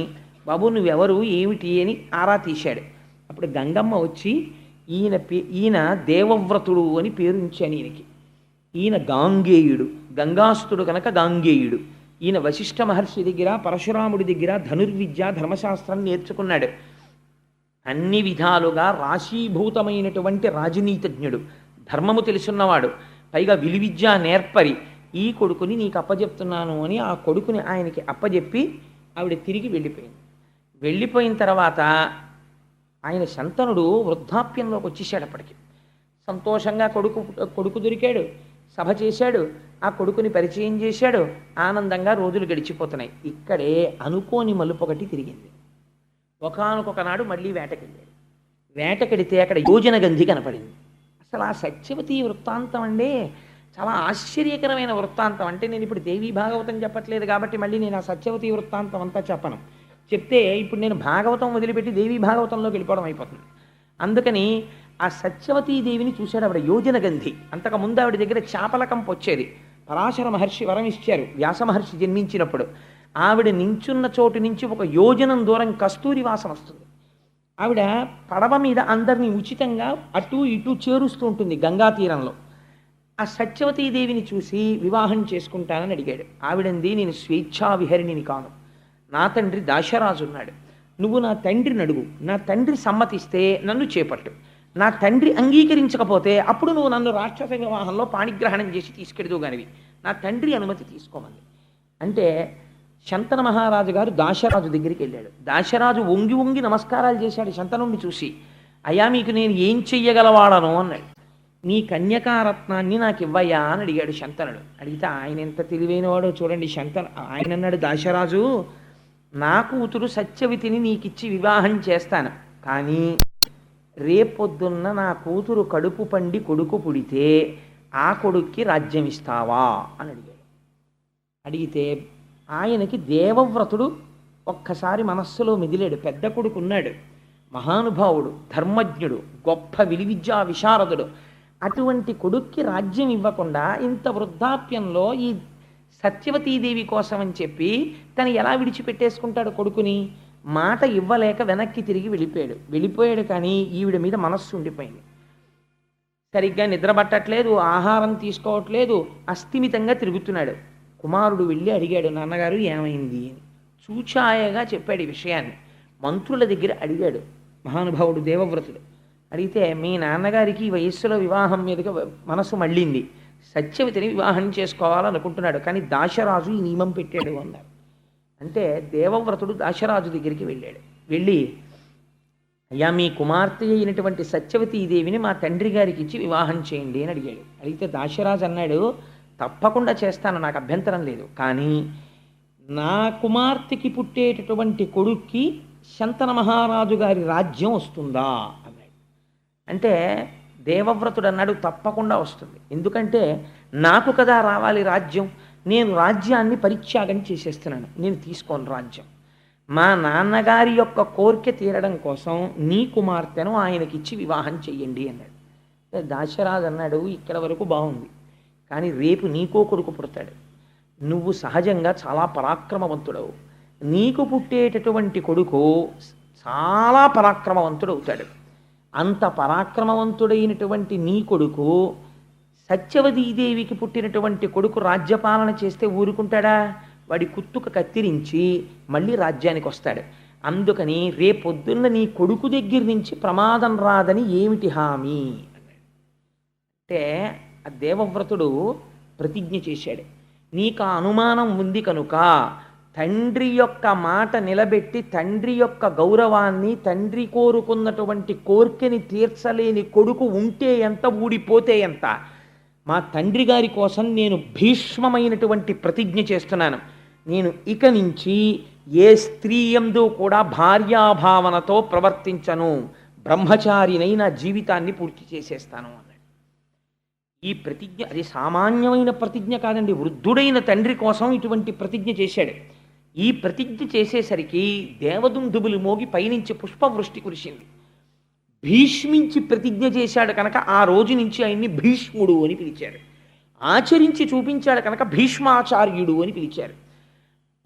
బాబు నువ్వెవరు ఏమిటి అని ఆరా తీశాడు. అప్పుడు గంగమ్మ వచ్చి, ఈయన దేవవ్రతుడు అని పేరు ఉంచాను ఈయనకి. ఈయన గాంగేయుడు, గంగాస్తుడు కనుక గాంగేయుడు. ఈయన వశిష్ఠ మహర్షి దగ్గర, పరశురాముడి దగ్గర ధనుర్విద్య ధర్మశాస్త్రాన్ని నేర్చుకున్నాడు. అన్ని విధాలుగా రాశీభూతమైనటువంటి రాజనీతిజ్ఞుడు, ధర్మము తెలుసున్నవాడు, పైగా విలువిద్య నేర్పరి. ఈ కొడుకుని నీకు అప్పచెప్తున్నాను అని ఆ కొడుకుని ఆయనకి అప్పచెప్పి ఆవిడ తిరిగి వెళ్ళిపోయింది. వెళ్ళిపోయిన తర్వాత ఆయన శంతనుడు వృద్ధాప్యంలోకి వచ్చేసాడు. అప్పటికి సంతోషంగా కొడుకు దొరికాడు, సభ చేశాడు, ఆ కొడుకుని పరిచయం చేశాడు. ఆనందంగా రోజులు గడిచిపోతున్నాయి. ఇక్కడే అనుకోని మలుపు ఒకటి తిరిగింది. ఒకానొకనాడు మళ్ళీ వేటకెళ్ళాడు. వేటకెడితే అక్కడ యోజన గంధి కనపడింది. అసలు ఆ సత్యవతి వృత్తాంతం అండి చాలా ఆశ్చర్యకరమైన వృత్తాంతం. అంటే నేను ఇప్పుడు దేవీ భాగవతం చెప్పట్లేదు కాబట్టి మళ్ళీ నేను ఆ సత్యవతి వృత్తాంతం అంతా చెప్పను. చెప్తే ఇప్పుడు నేను భాగవతం వదిలిపెట్టి దేవీ భాగవతంలోకి వెళ్ళిపోవడం అయిపోతుంది. అందుకని ఆ సత్యవతీదేవిని చూశాడు ఆవిడ యోజన గంధి. అంతకుముందు ఆవిడ దగ్గర చాపలకంపు వచ్చేది. పరాశర మహర్షి వరం ఇచ్చారు వ్యాస మహర్షి జన్మించినప్పుడు. ఆవిడ నించున్న చోటు నుంచి ఒక యోజనం దూరం కస్తూరి వాసన వస్తుంది. ఆవిడ పడవ మీద అందరినీ ఉచితంగా అటు ఇటు చేరుస్తూ ఉంటుంది గంగా తీరంలో. ఆ సత్యవతీదేవిని చూసి వివాహం చేసుకుంటానని అడిగాడు. ఆవిడంది, నేను స్వేచ్ఛా విహరిణిని కాను, నా తండ్రి దాశరాజు ఉన్నాడు, నువ్వు నా తండ్రిని అడుగు, నా తండ్రి సమ్మతిస్తే నన్ను చేపట్టు, నా తండ్రి అంగీకరించకపోతే అప్పుడు నువ్వు నన్ను రాక్షస వివాహంలో పాణిగ్రహణం చేసి తీసుకెడుతూ గానివి, నా తండ్రి అనుమతి తీసుకోమంది. అంటే శంతన మహారాజు గారు దాశరాజు దగ్గరికి వెళ్ళాడు. దాశరాజు వంగి వంగి నమస్కారాలు చేశాడు శంతనుణ్ణి చూసి. అయ్యా, మీకు నేను ఏం చెయ్యగలవాడను అన్నాడు. నీ కన్యకారత్నాన్ని నాకు ఇవ్వయ్యా అని అడిగాడు శంతనుడు. అడిగితే ఆయన ఎంత తెలివైనవాడో చూడండి. ఆయన అన్నాడు, దాశరాజు, నా కూతురు సత్యవతిని నీకిచ్చి వివాహం చేస్తాను, కానీ రేపొద్దున్న నా కూతురు కడుపు పండి కొడుకు పుడితే ఆ కొడుక్కి రాజ్యం ఇస్తావా అని అడిగాడు. అడిగితే ఆయనకి దేవవ్రతుడు ఒక్కసారి మనస్సులో మిదిలాడు. పెద్ద కొడుకు ఉన్నాడు, మహానుభావుడు, ధర్మజ్ఞుడు, గొప్ప విలువిద్యా విశారదుడు. అటువంటి కొడుక్కి రాజ్యం ఇవ్వకుండా ఇంత వృద్ధాప్యంలో ఈ సత్యవతీదేవి కోసం అని చెప్పి తను ఎలా విడిచిపెట్టేసుకుంటాడు కొడుకుని? మాట ఇవ్వలేక వెనక్కి తిరిగి వెళ్ళిపోయాడు. కానీ ఈవిడ మీద మనస్సు ఉండిపోయింది. సరిగ్గా నిద్ర పట్టట్లేదు, ఆహారం తీసుకోవట్లేదు, అస్థిమితంగా తిరుగుతున్నాడు. కుమారుడు వెళ్ళి అడిగాడు, నాన్నగారు ఏమైంది అని. చూచాయగా చెప్పాడు ఈ విషయాన్ని. మంత్రుల దగ్గర అడిగాడు మహానుభావుడు దేవవ్రతుడు. అడిగితే, మీ నాన్నగారికి ఈ వయస్సులో వివాహం మీదుగా మనసు మళ్ళింది, సత్యవతిని వివాహం చేసుకోవాలనుకుంటున్నాడు, కానీ దాశరాజు ఈ నియమం పెట్టాడు అన్నారు. అంటే దేవవ్రతుడు దాశరాజు దగ్గరికి వెళ్ళి, అయ్యా, మీ కుమార్తె అయినటువంటి సత్యవతీదేవిని మా తండ్రి గారికి ఇచ్చి వివాహం చేయండి అని అడిగాడు. అడిగితే దాశరాజు అన్నాడు, తప్పకుండా చేస్తాను, నాకు అభ్యంతరం లేదు, కానీ నా కుమార్తెకి పుట్టేటటువంటి కొడుక్కి శంతన మహారాజు గారి రాజ్యం వస్తుందా అన్నాడు. అంటే దేవవ్రతుడు అన్నాడు, తప్పకుండా వస్తుంది, ఎందుకంటే నాకు కదా రావాలి రాజ్యం, నేను రాజ్యాన్ని పరిత్యాగం చేసేస్తున్నాను, నేను తీసుకోను రాజ్యం. మా నాన్నగారి యొక్క కోరిక తీరడం కోసం నీ కుమార్తెను ఆయనకిచ్చి వివాహం చెయ్యండి అన్నాడు. దాశరాజు అన్నాడు, ఇక్కడ వరకు బాగుంది, కానీ రేపు నీకో కొడుకు పుడతాడు, నువ్వు సహజంగా చాలా పరాక్రమవంతుడవు, నీకు పుట్టేటటువంటి కొడుకు చాలా పరాక్రమవంతుడు అవుతాడు. అంత పరాక్రమవంతుడైనటువంటి నీ కొడుకు సత్యవతీదేవికి పుట్టినటువంటి కొడుకు రాజ్యపాలన చేస్తే ఊరుకుంటాడా? వాడి కుత్తుక కత్తిరించి మళ్ళీ రాజ్యానికి వస్తాడు. అందుకని రేపొద్దున్న నీ కొడుకు దగ్గర నుంచి ప్రమాదం రాదని ఏమిటి హామీ అన్నాడు. అంటే ఆ దేవవ్రతుడు ప్రతిజ్ఞ చేశాడు, నీకు ఆ అనుమానం ఉంది కనుక తండ్రి యొక్క మాట నిలబెట్టి తండ్రి యొక్క గౌరవాన్ని, తండ్రి కోరుకున్నటువంటి కోరికని తీర్చలేని కొడుకు ఉంటే ఎంత, ఊడిపోతే ఎంత, మా తండ్రి గారి కోసం నేను భీష్మమైనటువంటి ప్రతిజ్ఞ చేస్తున్నాను. నేను ఇక నుంచి ఏ స్త్రీ యందు కూడా భార్యాభావనతో ప్రవర్తించను, బ్రహ్మచారినై నా జీవితాన్ని పూర్తి చేసేస్తాను అన్నాడు. ఈ ప్రతిజ్ఞ అది సామాన్యమైన ప్రతిజ్ఞ కాదండి, వృద్ధుడైన తండ్రి కోసం ఇటువంటి ప్రతిజ్ఞ చేశాడు. ఈ ప్రతిజ్ఞ చేసేసరికి దేవదుందుబులు మోగి పైనుంచి పుష్పవృష్టి కురిసింది. భీష్మించి ప్రతిజ్ఞ చేశాడు కనుక ఆ రోజు నుంచి ఆయన్ని భీష్ముడు అని పిలిచారు. ఆచరించి చూపించాడు కనుక భీష్మాచార్యుడు అని పిలిచారు.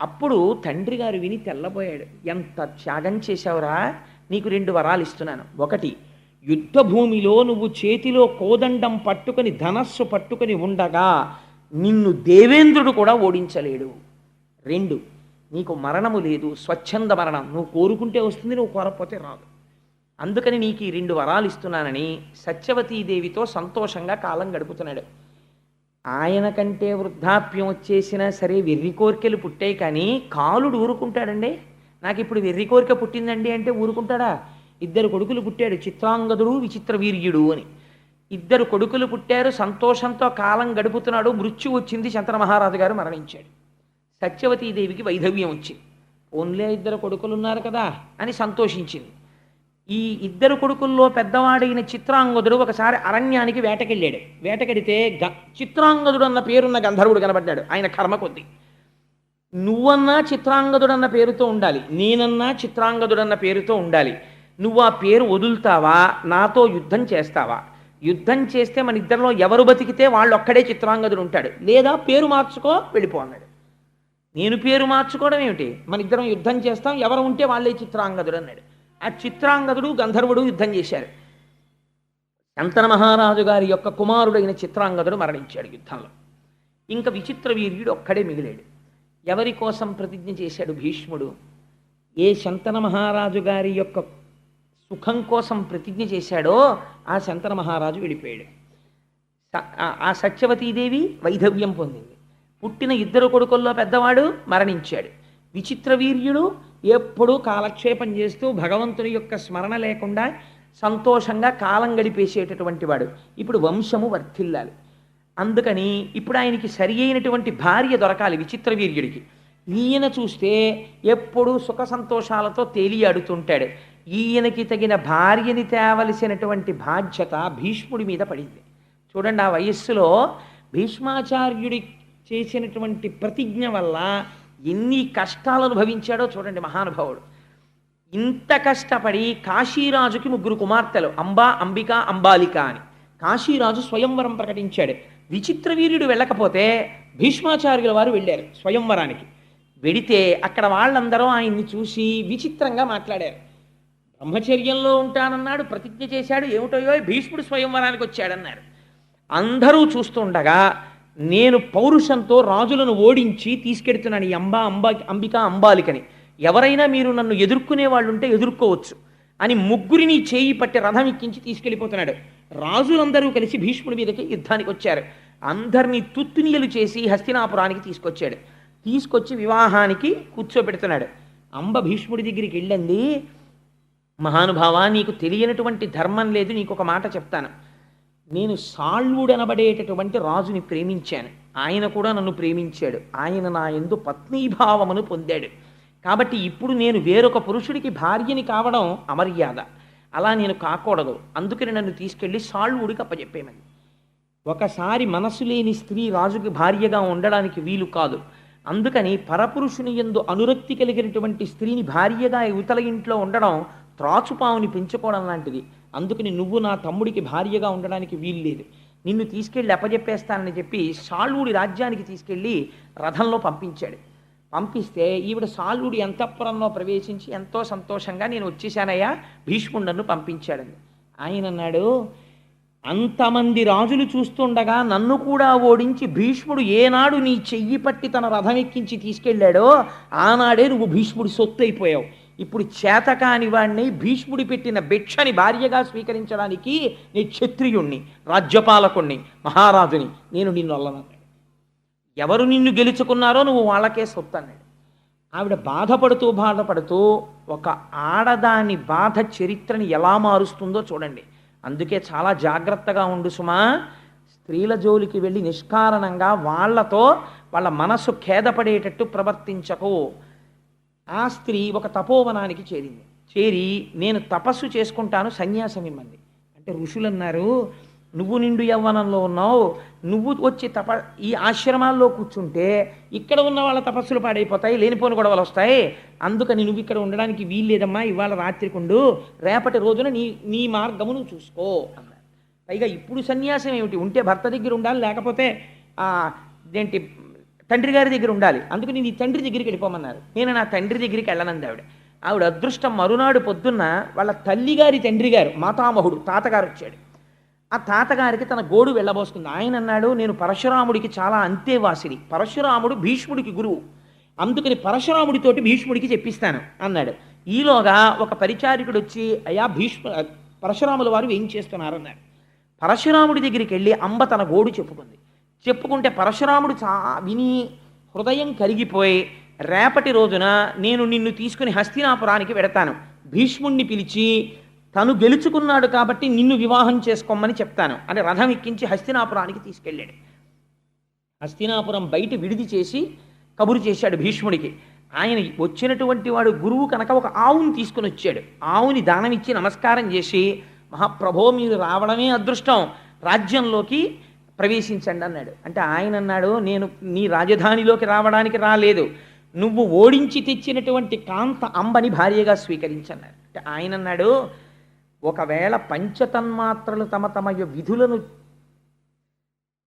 అప్పుడు తండ్రి గారు విని తెల్లబోయాడు, ఎంత త్యాగం చేశావురా, నీకు 2 వరాలు ఇస్తున్నాను. 1, యుద్ధభూమిలో నువ్వు చేతిలో కోదండం పట్టుకొని ధనస్సు పట్టుకొని ఉండగా నిన్ను దేవేంద్రుడు కూడా ఓడించలేడు. 2, నీకు మరణము లేదు, స్వచ్ఛంద మరణం, నువ్వు కోరుకుంటే వస్తుంది, నువ్వు కోరకపోతే రాదు. అందుకని నీకు ఈ 2 వరాలు ఇస్తున్నానని సత్యవతీదేవితో సంతోషంగా కాలం గడుపుతున్నాడు. ఆయన కంటే వృద్ధాప్యం వచ్చేసినా సరే వెర్రి కోరికలు పుట్టాయి, కానీ కాలుడు ఊరుకుంటాడండి. నాకు ఇప్పుడు వెర్రి కోరిక పుట్టిందండి అంటే ఊరుకుంటాడా? 2 కొడుకులు పుట్టాడు, చిత్రాంగదుడు, విచిత్ర వీర్యుడు అని. 2 కొడుకులు పుట్టారు, సంతోషంతో కాలం గడుపుతున్నాడు. మృత్యు వచ్చింది, శంతన మహారాజు గారు మరణించాడు. సత్యవతీదేవికి వైధవ్యం వచ్చింది. ఓన్లే 2 కొడుకులు ఉన్నారు కదా అని సంతోషించింది. ఈ 2 కొడుకుల్లో పెద్దవాడైన చిత్రాంగదుడు ఒకసారి అరణ్యానికి వేటకెళ్ళాడు. వేటకెడితే చిత్రాంగదుడు అన్న పేరున్న గంధర్వుడు కనబడ్డాడు. ఆయన కర్మ కొద్ది, నువ్వన్నా చిత్రాంగదుడన్న పేరుతో ఉండాలి, నేనన్నా చిత్రాంగదుడన్న పేరుతో ఉండాలి. నువ్వు ఆ పేరు వదులుతావా, నాతో యుద్ధం చేస్తావా? యుద్ధం చేస్తే మన ఇద్దరిలో ఎవరు బతికితే వాళ్ళు ఒక్కడే చిత్రాంగదుడు ఉంటాడు, లేదా పేరు మార్చుకో వెళ్ళిపో అన్నాడు. నేను పేరు మార్చుకోవడం ఏమిటి, మన ఇద్దరం యుద్ధం చేస్తాం, ఎవరు ఉంటే వాళ్ళే చిత్రాంగదుడు అన్నాడు. ఆ చిత్రాంగదుడు గంధర్వుడు యుద్ధం చేశారు. శంతన మహారాజు గారి యొక్క కుమారుడైన చిత్రాంగదుడు మరణించాడు యుద్ధంలో. ఇంకా విచిత్ర వీర్యుడు ఒక్కడే మిగిలాడు. ఎవరి కోసం ప్రతిజ్ఞ చేశాడు భీష్ముడు? ఏ శంతన మహారాజు గారి యొక్క సుఖం కోసం ప్రతిజ్ఞ చేశాడో ఆ శంతన మహారాజు వెళ్ళిపోయాడు. ఆ సత్యవతీదేవి వైధవ్యం పొందింది. పుట్టిన ఇద్దరు కొడుకుల్లో పెద్దవాడు మరణించాడు. విచిత్ర వీర్యుడు ఎప్పుడూ కాలక్షేపం చేస్తూ భగవంతుని యొక్క స్మరణ లేకుండా సంతోషంగా కాలం గడిపేసేటటువంటి వాడు. ఇప్పుడు వంశము వర్ధిల్లాలి. అందుకని ఇప్పుడు ఆయనకి సరి అయినటువంటి భార్య దొరకాలి విచిత్ర వీర్యుడికి. ఈయన చూస్తే ఎప్పుడూ సుఖ సంతోషాలతో తేలియాడుతుంటాడు. ఈయనకి తగిన భార్యని తేవలసినటువంటి బాధ్యత భీష్ముడి మీద పడింది. చూడండి, ఆ వయస్సులో భీష్మాచార్యుడి చేసినటువంటి ప్రతిజ్ఞ వల్ల ఎన్ని కష్టాలు అనుభవించాడో చూడండి మహానుభావుడు. ఇంత కష్టపడి కాశీరాజుకి 3 కుమార్తెలు, అంబా, అంబిక, అంబాలిక అని కాశీరాజు స్వయంవరం ప్రకటించాడు. విచిత్ర వీర్యుడు వెళ్ళకపోతే భీష్మాచార్యుల వారు వెళ్ళారు స్వయంవరానికి. వెడితే అక్కడ వాళ్ళందరూ ఆయన్ని చూసి విచిత్రంగా మాట్లాడారు. బ్రహ్మచర్యంలో ఉంటానన్నాడు, ప్రతిజ్ఞ చేశాడు, ఏమిటో భీష్ముడు స్వయంవరానికి వచ్చాడన్నారు. అందరూ చూస్తుండగా నేను పౌరుషంతో రాజులను ఓడించి తీసుకెడుతున్నాను ఈ అంబిక, అంబాలికని. ఎవరైనా మీరు నన్ను ఎదుర్కొనే వాళ్ళు ఉంటే ఎదుర్కోవచ్చు అని 3 చేయి పట్టి రథం ఎక్కించి తీసుకెళ్ళిపోతున్నాడు. రాజులందరూ కలిసి భీష్ముడి మీదకి యుద్ధానికి వచ్చారు. అందరినీ తుత్తునియలు చేసి హస్తినాపురానికి తీసుకొచ్చాడు. తీసుకొచ్చి వివాహానికి కూర్చోబెడుతున్నాడు. అంబ భీష్ముడి దగ్గరికి వెళ్ళింది, మహానుభావ, నీకు తెలియనటువంటి ధర్మం లేదు, నీకు ఒక మాట చెప్తాను. నేను సాళ్వుడనబడేటటువంటి రాజుని ప్రేమించాను, ఆయన కూడా నన్ను ప్రేమించాడు, ఆయన నా యందు పత్నీభావమును పొందాడు. కాబట్టి ఇప్పుడు నేను వేరొక పురుషుడికి భార్యని కావడం అమర్యాద, అలా నేను కాకూడదు. అందుకని నన్ను తీసుకెళ్ళి సాళ్వుడికి అప్పచెప్పేమని. ఒకసారి మనసు లేని స్త్రీ రాజుకి భార్యగా ఉండడానికి వీలు కాదు. అందుకని పరపురుషుని యందు అనురక్తి కలిగినటువంటి స్త్రీని భార్యగా యువతల ఇంట్లో ఉండడం త్రాచుపావుని పెంచుకోవడం లాంటిది. అందుకని నువ్వు నా తమ్ముడికి భార్యగా ఉండడానికి వీలు లేదు, నిన్ను తీసుకెళ్ళి అప్పచెప్పేస్తానని చెప్పి సాళ్వుడి రాజ్యానికి తీసుకెళ్ళి రథంలో పంపించాడు. పంపిస్తే ఈవిడ సాళ్వుడి అంతఃపురంలో ప్రవేశించి ఎంతో సంతోషంగా నేను వచ్చేసానయ్యా, భీష్ముడు నన్ను పంపించాడని. ఆయన అన్నాడు, అంతమంది రాజులు చూస్తుండగా నన్ను కూడా ఓడించి భీష్ముడు ఏనాడు నీ చెయ్యి పట్టి తన రథం ఎక్కించి తీసుకెళ్ళాడో ఆనాడే నువ్వు భీష్ముడి సొత్తు అయిపోయావు. ఇప్పుడు చేతకాని వాడిని భీష్ముడి పెట్టిన భిక్షని భార్యగా స్వీకరించడానికి నీ క్షత్రియుణ్ణి, రాజ్యపాలకుణ్ణి, మహారాజుని, నేను నిన్ను అల్లనన్నాడు. ఎవరు నిన్ను గెలుచుకున్నారో నువ్వు వాళ్ళకే సొత్తు అన్నాడు. ఆవిడ బాధపడుతూ ఒక ఆడదాని బాధ చరిత్రని ఎలా మారుస్తుందో చూడండి. అందుకే చాలా జాగ్రత్తగా ఉండు సుమా. స్త్రీల జోలికి వెళ్ళి నిష్కారణంగా వాళ్ళ మనసు ఖేదపడేటట్టు ప్రవర్తించకు. ఆ స్త్రీ ఒక తపోవనానికి చేరి నేను తపస్సు చేసుకుంటాను, సన్యాసం ఇమ్మంది. అంటే ఋషులు అన్నారు, నువ్వు నిండు యవ్వనంలో ఉన్నావు, నువ్వు వచ్చి ఈ ఆశ్రమాల్లో కూర్చుంటే ఇక్కడ ఉన్న వాళ్ళ తపస్సులు పాడైపోతాయి, లేనిపోని గొడవలు వస్తాయి. అందుకని నువ్వు ఇక్కడ ఉండడానికి వీల్లేదమ్మా, ఇవాళ రాత్రికుండు, రేపటి రోజున నీ మార్గము నువ్వు చూసుకో అన్నారు. పైగా ఇప్పుడు సన్యాసం ఏమిటి, ఉంటే భర్త దగ్గర ఉండాలి, లేకపోతే ఏంటి తండ్రి గారి దగ్గర ఉండాలి. అందుకని నీ తండ్రి దగ్గరికి వెళ్ళిపోమన్నారు. నేను నా తండ్రి దగ్గరికి వెళ్ళనంది ఆవిడ అదృష్టం. మరునాడు పొద్దున్న వాళ్ళ తల్లిగారి తండ్రి గారు మాతామహుడు తాతగారు వచ్చాడు. ఆ తాతగారికి తన గోడు వెళ్ళబోసుకుంది. ఆయన అన్నాడు, నేను పరశురాముడికి చాలా అంతేవాసిని, పరశురాముడు భీష్ముడికి గురువు, అందుకని పరశురాముడితోటి భీష్ముడికి చెప్పిస్తాను అన్నాడు. ఈలోగా ఒక పరిచారికుడు వచ్చి, అయ్యా పరశురాముల వారు ఏం చేస్తున్నారన్నాడు. పరశురాముడి దగ్గరికి వెళ్ళి అంబ తన గోడు చెప్పుకుంటే పరశురాముడు విని హృదయం కరిగిపోయి, రేపటి రోజున నేను నిన్ను తీసుకుని హస్తినాపురానికి వెడతాను, భీష్ముణ్ణి పిలిచి తను గెలుచుకున్నాడు కాబట్టి నిన్ను వివాహం చేసుకోమని చెప్తాను అని రథం ఎక్కించి హస్తినాపురానికి తీసుకెళ్ళాడు. హస్తినాపురం బయట విడిది చేసి కబురు చేశాడు భీష్ముడికి. ఆయన వచ్చినటువంటి వాడు గురువు కనుక ఒక ఆవుని తీసుకుని వచ్చాడు. ఆవుని దానం ఇచ్చి నమస్కారం చేసి, మహాప్రభో మీరు రావడమే అదృష్టం, రాజ్యంలోకి ప్రవేశించండి అన్నాడు. అంటే ఆయన అన్నాడు, నేను నీ రాజధానిలోకి రావడానికి రాలేదు, నువ్వు ఓడించి తెచ్చినటువంటి కాంత అంబని భార్యగా స్వీకరించన్నాడు. అంటే ఆయన అన్నాడు, ఒకవేళ పంచతన్మాత్రలు తమ విధులను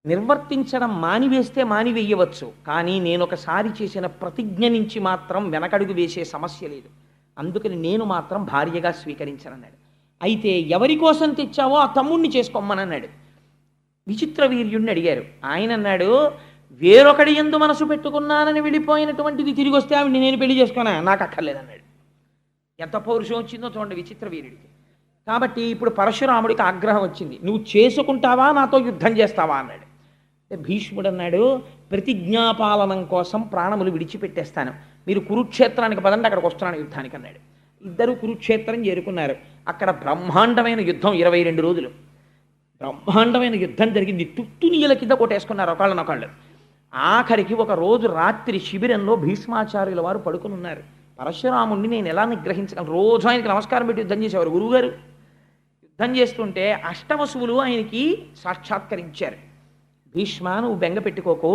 నిర్వర్తించడం మానివేస్తే మానివేయవచ్చు, కానీ నేను ఒకసారి చేసిన ప్రతిజ్ఞ నుంచి మాత్రం వెనకడుగు వేసే సమస్య లేదు, అందుకని నేను మాత్రం భార్యగా స్వీకరించనన్నాడు. అయితే ఎవరి కోసం తెచ్చావో ఆ తమ్ముణ్ణి చేసుకోమని అన్నాడు. విచిత్ర వీర్యుడిని అడిగారు. ఆయన అన్నాడు, వేరొకడి యందు మనసు పెట్టుకున్నానని వెళ్ళిపోయినటువంటిది తిరిగి వస్తే ఆవిడ నేను పెళ్లి చేసుకున్నా, నాకు అక్కర్లేదన్నాడు. ఎంత పౌరుషం వచ్చిందో చూడండి విచిత్ర వీర్యుడికి. కాబట్టి ఇప్పుడు పరశురాముడికి ఆగ్రహం వచ్చింది, నువ్వు చేసుకుంటావా నాతో యుద్ధం చేస్తావా అన్నాడు. అంటే భీష్ముడు అన్నాడు, ప్రతిజ్ఞాపాలనం కోసం ప్రాణములు విడిచిపెట్టేస్తాను, మీరు కురుక్షేత్రానికి పదండి, అక్కడికి వస్తున్నాను యుద్ధానికి అన్నాడు. ఇద్దరు కురుక్షేత్రం చేరుకున్నారు. అక్కడ బ్రహ్మాండమైన యుద్ధం 22 రోజులు బ్రహ్మాండమైన యుద్ధం జరిగింది. తుత్తునీయల కింద కొట్టేసుకున్నారు ఒకళ్ళనొకళ్ళు. ఆఖరికి ఒక రోజు రాత్రి శిబిరంలో భీష్మాచార్యుల వారు పడుకుని ఉన్నారు. పరశురాముణ్ణి నేను ఎలా నిగ్రహించగలను, రోజు ఆయనకి నమస్కారం పెట్టి యుద్ధం చేసేవారు గురువుగారు. యుద్ధం చేస్తుంటే అష్టవసువులు ఆయనకి సాక్షాత్కరించారు. భీష్మ, నువ్వు బెంగ పెట్టుకోకు,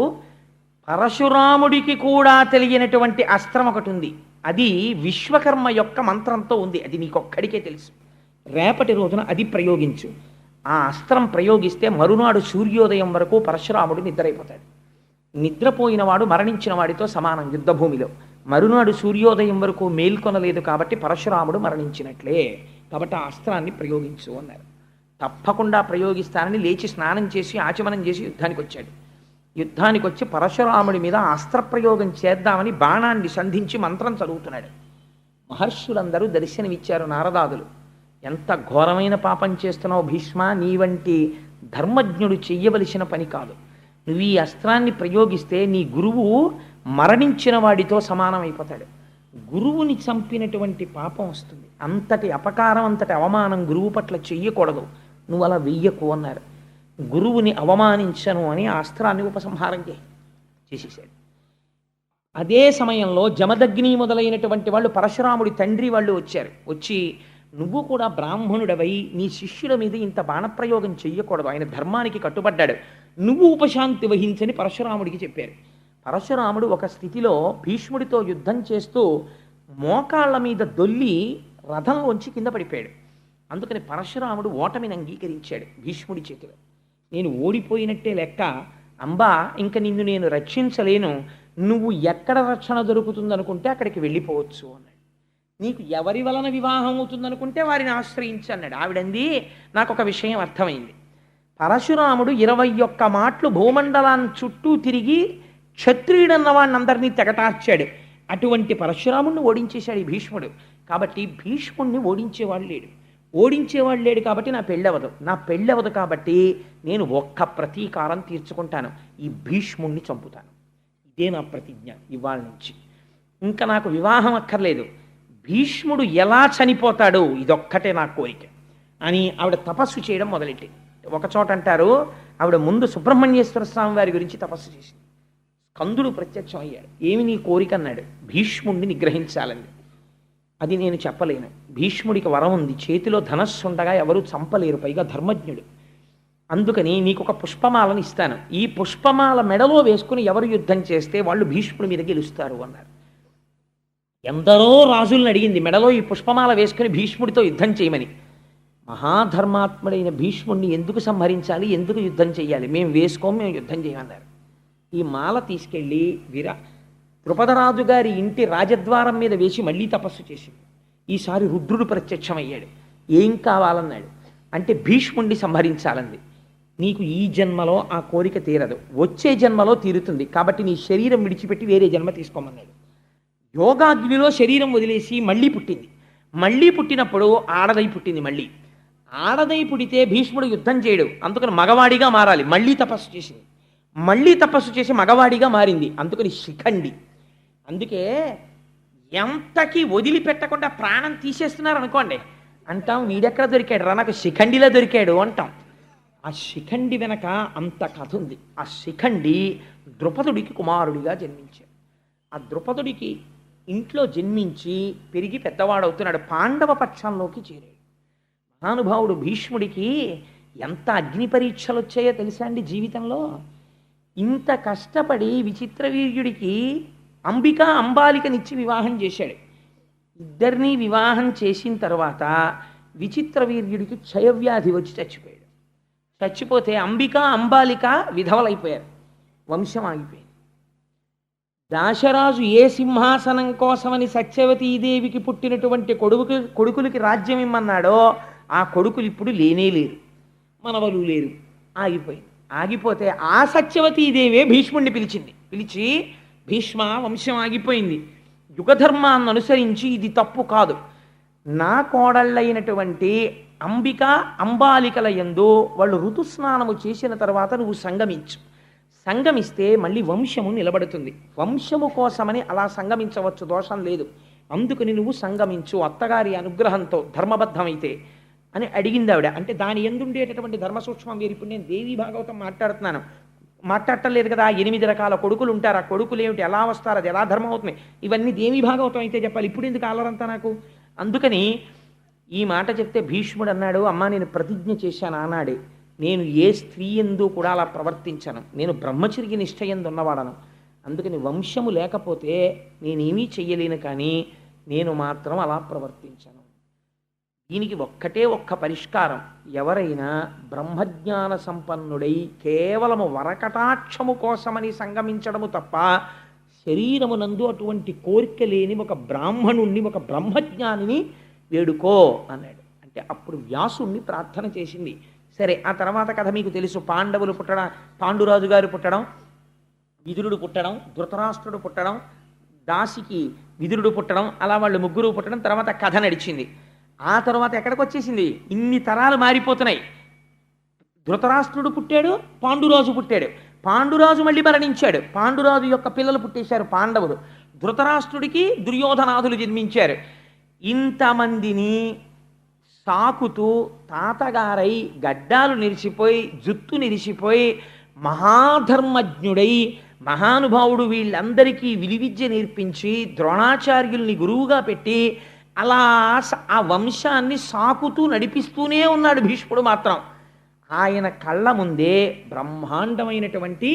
పరశురాముడికి కూడా తెలియనటువంటి అస్త్రం ఒకటి ఉంది, అది విశ్వకర్మ యొక్క మంత్రంతో ఉంది, అది నీకొక్కడికే తెలుసు, రేపటి రోజున అది ప్రయోగించు. ఆ అస్త్రం ప్రయోగిస్తే మరునాడు సూర్యోదయం వరకు పరశురాముడు నిద్రైపోతాడు. నిద్రపోయిన వాడు మరణించిన వాడితో సమానం యుద్ధభూమిలో. మరునాడు సూర్యోదయం వరకు మేల్కొనలేదు కాబట్టి పరశురాముడు మరణించినట్లే, కాబట్టి ఆ అస్త్రాన్ని ప్రయోగించు అన్నారు. తప్పకుండా ప్రయోగిస్తానని లేచి స్నానం చేసి ఆచమనం చేసి యుద్ధానికి వచ్చాడు. యుద్ధానికి వచ్చి పరశురాముడి మీద అస్త్రప్రయోగం చేద్దామని బాణాన్ని సంధించి మంత్రం చదువుతున్నాడు. మహర్షులందరూ దర్శనమిచ్చారు. నారదాదులు, ఎంత ఘోరమైన పాపం చేస్తున్నావు భీష్మ, నీ వంటి ధర్మజ్ఞుడు చెయ్యవలసిన పని కాదు, నువ్వు ఈ అస్త్రాన్ని ప్రయోగిస్తే నీ గురువు మరణించిన వాడితో సమానమైపోతాడు, గురువుని చంపినటువంటి పాపం వస్తుంది, అంతటి అపకారం అంతటి అవమానం గురువు పట్ల చెయ్యకూడదు, నువ్వు అలా వెయ్యకు అన్నారు. గురువుని అవమానించను అని ఆ అస్త్రాన్ని ఉపసంహారం చేసేసాడు. అదే సమయంలో జమదగ్ని మొదలైనటువంటి వాళ్ళు పరశురాముడి తండ్రి వాళ్ళు వచ్చారు. వచ్చి, నువ్వు కూడా బ్రాహ్మణుడవై నీ శిష్యుల మీద ఇంత బాణప్రయోగం చెయ్యకూడదు, ఆయన ధర్మానికి కట్టుబడ్డాడు, నువ్వు ఉపశాంతి వహించని పరశురాముడికి చెప్పారు. పరశురాముడు ఒక స్థితిలో భీష్ముడితో యుద్ధం చేస్తూ మోకాళ్ళ మీద దొల్లి రథంలోంచి కింద పడిపోయాడు. అందుకని పరశురాముడు ఓటమిని అంగీకరించాడు భీష్ముడి చేతిలో. నేను ఓడిపోయినట్టే లెక్క, అంబా ఇంక నిన్ను నేను రక్షించలేను, నువ్వు ఎక్కడ రక్షణ దొరుకుతుందనుకుంటే అక్కడికి వెళ్ళిపోవచ్చు అన్నాడు. నీకు ఎవరి వలన వివాహం అవుతుందనుకుంటే వారిని ఆశ్రయించి అన్నాడు. ఆవిడంది, నాకు ఒక విషయం అర్థమైంది, పరశురాముడు 21 మాటలు భూమండలాన్ని చుట్టూ తిరిగి క్షత్రియుడన్న వాడిని అందరినీ తెగటార్చాడు. అటువంటి పరశురాముడిని ఓడించేశాడు ఈ భీష్ముడు. కాబట్టి భీష్ముడిని ఓడించేవాడు లేడు కాబట్టి నా పెళ్ళవదు కాబట్టి నేను ఒక్క ప్రతీకారం తీర్చుకుంటాను, ఈ భీష్ముడిని చంపుతాను, ఇదే నా ప్రతిజ్ఞ ఇవాళ నుంచి, ఇంకా నాకు వివాహం అక్కర్లేదు, భీష్ముడు ఎలా చనిపోతాడో ఇదొక్కటే నా కోరిక అని ఆవిడ తపస్సు చేయడం మొదలెట్టింది. ఒక చోట అంటారు, ఆవిడ ముందు సుబ్రహ్మణ్యేశ్వర స్వామి వారి గురించి తపస్సు చేసింది. స్కందుడు ప్రత్యక్షం అయ్యాడు. ఏమి నీ కోరిక అన్నాడు. భీష్ముడిని నిగ్రహించాలండి. అది నేను చెప్పలేను, భీష్ముడికి వరం ఉంది, చేతిలో ధనస్సు ఉండగా ఎవరూ చంపలేరు, పైగా ధర్మజ్ఞుడు, అందుకని నీకు ఒక పుష్పమాలను ఇస్తాను, ఈ పుష్పమాల మెడలో వేసుకుని ఎవరు యుద్ధం చేస్తే వాళ్ళు భీష్ముడి మీద గెలుస్తారు అన్నారు. ఎందరో రాజుల్ని అడిగింది మెడలో ఈ పుష్పమాల వేసుకుని భీష్ముడితో యుద్ధం చేయమని. మహాధర్మాత్ముడైన భీష్ముడిని ఎందుకు సంహరించాలి, ఎందుకు యుద్ధం చేయాలి, మేము యుద్ధం చేయమన్నారు. ఈ మాల తీసుకెళ్ళి ద్రుపదరాజు గారి ఇంటి రాజద్వారం మీద వేసి మళ్ళీ తపస్సు చేసింది. ఈసారి రుద్రుడు ప్రత్యక్షమయ్యాడు. ఏం కావాలన్నాడు. అంటే భీష్ముడిని సంహరించాలంది. నీకు ఈ జన్మలో ఆ కోరిక తీరదు, వచ్చే జన్మలో తీరుతుంది, కాబట్టి నీ శరీరం విడిచిపెట్టి వేరే జన్మ తీసుకోమన్నాడు. యోగాగ్నిలో శరీరం వదిలేసి మళ్ళీ పుట్టింది. మళ్ళీ పుట్టినప్పుడు ఆడదై పుట్టింది. ఆడదై పుడితే భీష్ముడు యుద్ధం చేయడు, అందుకని మగవాడిగా మారాలి. మళ్ళీ తపస్సు చేసి మగవాడిగా మారింది, అందుకని శిఖండి. అందుకే ఎంతకి వదిలిపెట్టకుండా ప్రాణం తీసేస్తున్నారు అనుకోండి, అంటాం వీడెక్కడ దొరికాడు రా, నాకు శిఖండిలో దొరికాడు అంటాం. ఆ శిఖండి వెనక అంత కథ ఉంది. ఆ శిఖండి ద్రుపదుడికి కుమారుడిగా జన్మించాడు. ఆ ద్రుపదుడికి ఇంట్లో జన్మించి పెరిగి పెద్దవాడవుతున్నాడు. పాండవ పక్షంలోకి చేరాడు. మహానుభావుడు భీష్ముడికి ఎంత అగ్ని పరీక్షలు వచ్చాయో తెలుసా అండి జీవితంలో. ఇంత కష్టపడి విచిత్రవీర్యుడికి అంబాలికనిచ్చి వివాహం చేశాడు. ఇద్దరినీ వివాహం చేసిన తర్వాత విచిత్రవీర్యుడికి క్షయవ్యాధి వచ్చి చచ్చిపోయాడు. చచ్చిపోతే అంబాలిక విధవలైపోయారు, వంశం ఆగిపోయింది. దాశరాజు ఏ సింహాసనం కోసమని సత్యవతీదేవికి పుట్టినటువంటి కొడుకులకి రాజ్యం ఇమ్మన్నాడో ఆ కొడుకులు ఇప్పుడు లేరు, మనవలు లేరు, ఆగిపోయింది. ఆగిపోతే ఆ సత్యవతీదేవే భీష్ముడిని పిలిచి భీష్మ, వంశం ఆగిపోయింది, యుగధర్మాన్ని అనుసరించి ఇది తప్పు కాదు, నా కోడళ్ళైనటువంటి అంబిక అంబాలికల యందు వాళ్ళు ఋతుస్నానము చేసిన తర్వాత నువ్వు సంగమించు. సంగమిస్తే మళ్ళీ వంశము నిలబడుతుంది. వంశము కోసమని అలా సంగమించవచ్చు, దోషం లేదు. అందుకని నువ్వు సంగమించు అత్తగారి అనుగ్రహంతో ధర్మబద్ధమైతే అని అడిగింది ఆవిడ. అంటే దాని ఎందుండేటటువంటి ధర్మ సూక్ష్మం వేరు. ఇప్పుడు నేను దేవి భాగవతం మాట్లాడటలేదు కదా. 8 రకాల కొడుకులు ఉంటారు. ఆ కొడుకులు ఏమిటి, ఎలా వస్తారు, అది ఎలా ధర్మం అవుతుంది, ఇవన్నీ దేవి భాగవతం అయితే చెప్పాలి. ఇప్పుడు ఎందుకు ఆలరంతా నాకు? అందుకని ఈ మాట చెప్తే భీష్ముడు అన్నాడు, అమ్మా నేను ప్రతిజ్ఞ చేశాను ఆనాడే, నేను ఏ స్త్రీ ఎందు కూడా అలా ప్రవర్తించను, నేను బ్రహ్మచర్య నిష్ఠ యందు ఉన్నవాడను. అందుకని వంశము లేకపోతే నేనేమీ చెయ్యలేను, కానీ నేను మాత్రం అలా ప్రవర్తించను. దీనికి ఒక్క పరిష్కారం. ఎవరైనా బ్రహ్మజ్ఞాన సంపన్నుడై కేవలము వరకటాక్షము కోసమని సంగమించడము తప్ప శరీరమునందు అటువంటి కోరిక లేని ఒక బ్రాహ్మణుణ్ణి, ఒక బ్రహ్మజ్ఞానిని వేడుకో అన్నాడు. అంటే అప్పుడు వ్యాసుణ్ణి ప్రార్థన చేసింది. సరే, ఆ తర్వాత కథ మీకు తెలుసు. పాండవులు పుట్టడం, పాండురాజు గారు పుట్టడం, విదురుడు పుట్టడం, ధృతరాష్ట్రుడు పుట్టడం, దాసికి విదురుడు పుట్టడం, అలా వాళ్ళు ముగ్గురు పుట్టడం, తర్వాత కథ నడిచింది. ఆ తర్వాత ఎక్కడికి వచ్చేసింది, ఇన్ని తరాలు మారిపోతున్నాయి. ధృతరాష్ట్రుడు పుట్టాడు, పాండురాజు పుట్టాడు, పాండురాజు మళ్ళీ మరణించాడు, పాండురాజు యొక్క పిల్లలు పుట్టేశారు పాండవులు, ధృతరాష్ట్రుడికి దుర్యోధనాదులు జన్మించారు. ఇంతమందిని సాకుతూ తాతగారై గడ్డాలు నిరిచిపోయి జుత్తు నిరిచిపోయి మహాధర్మజ్ఞుడై మహానుభావుడు వీళ్ళందరికీ విలువిద్య నేర్పించి ద్రోణాచార్యుల్ని గురువుగా పెట్టి అలా ఆ వంశాన్ని సాకుతూ నడిపిస్తూనే ఉన్నాడు భీష్ముడు మాత్రం. ఆయన కళ్ళ ముందే బ్రహ్మాండమైనటువంటి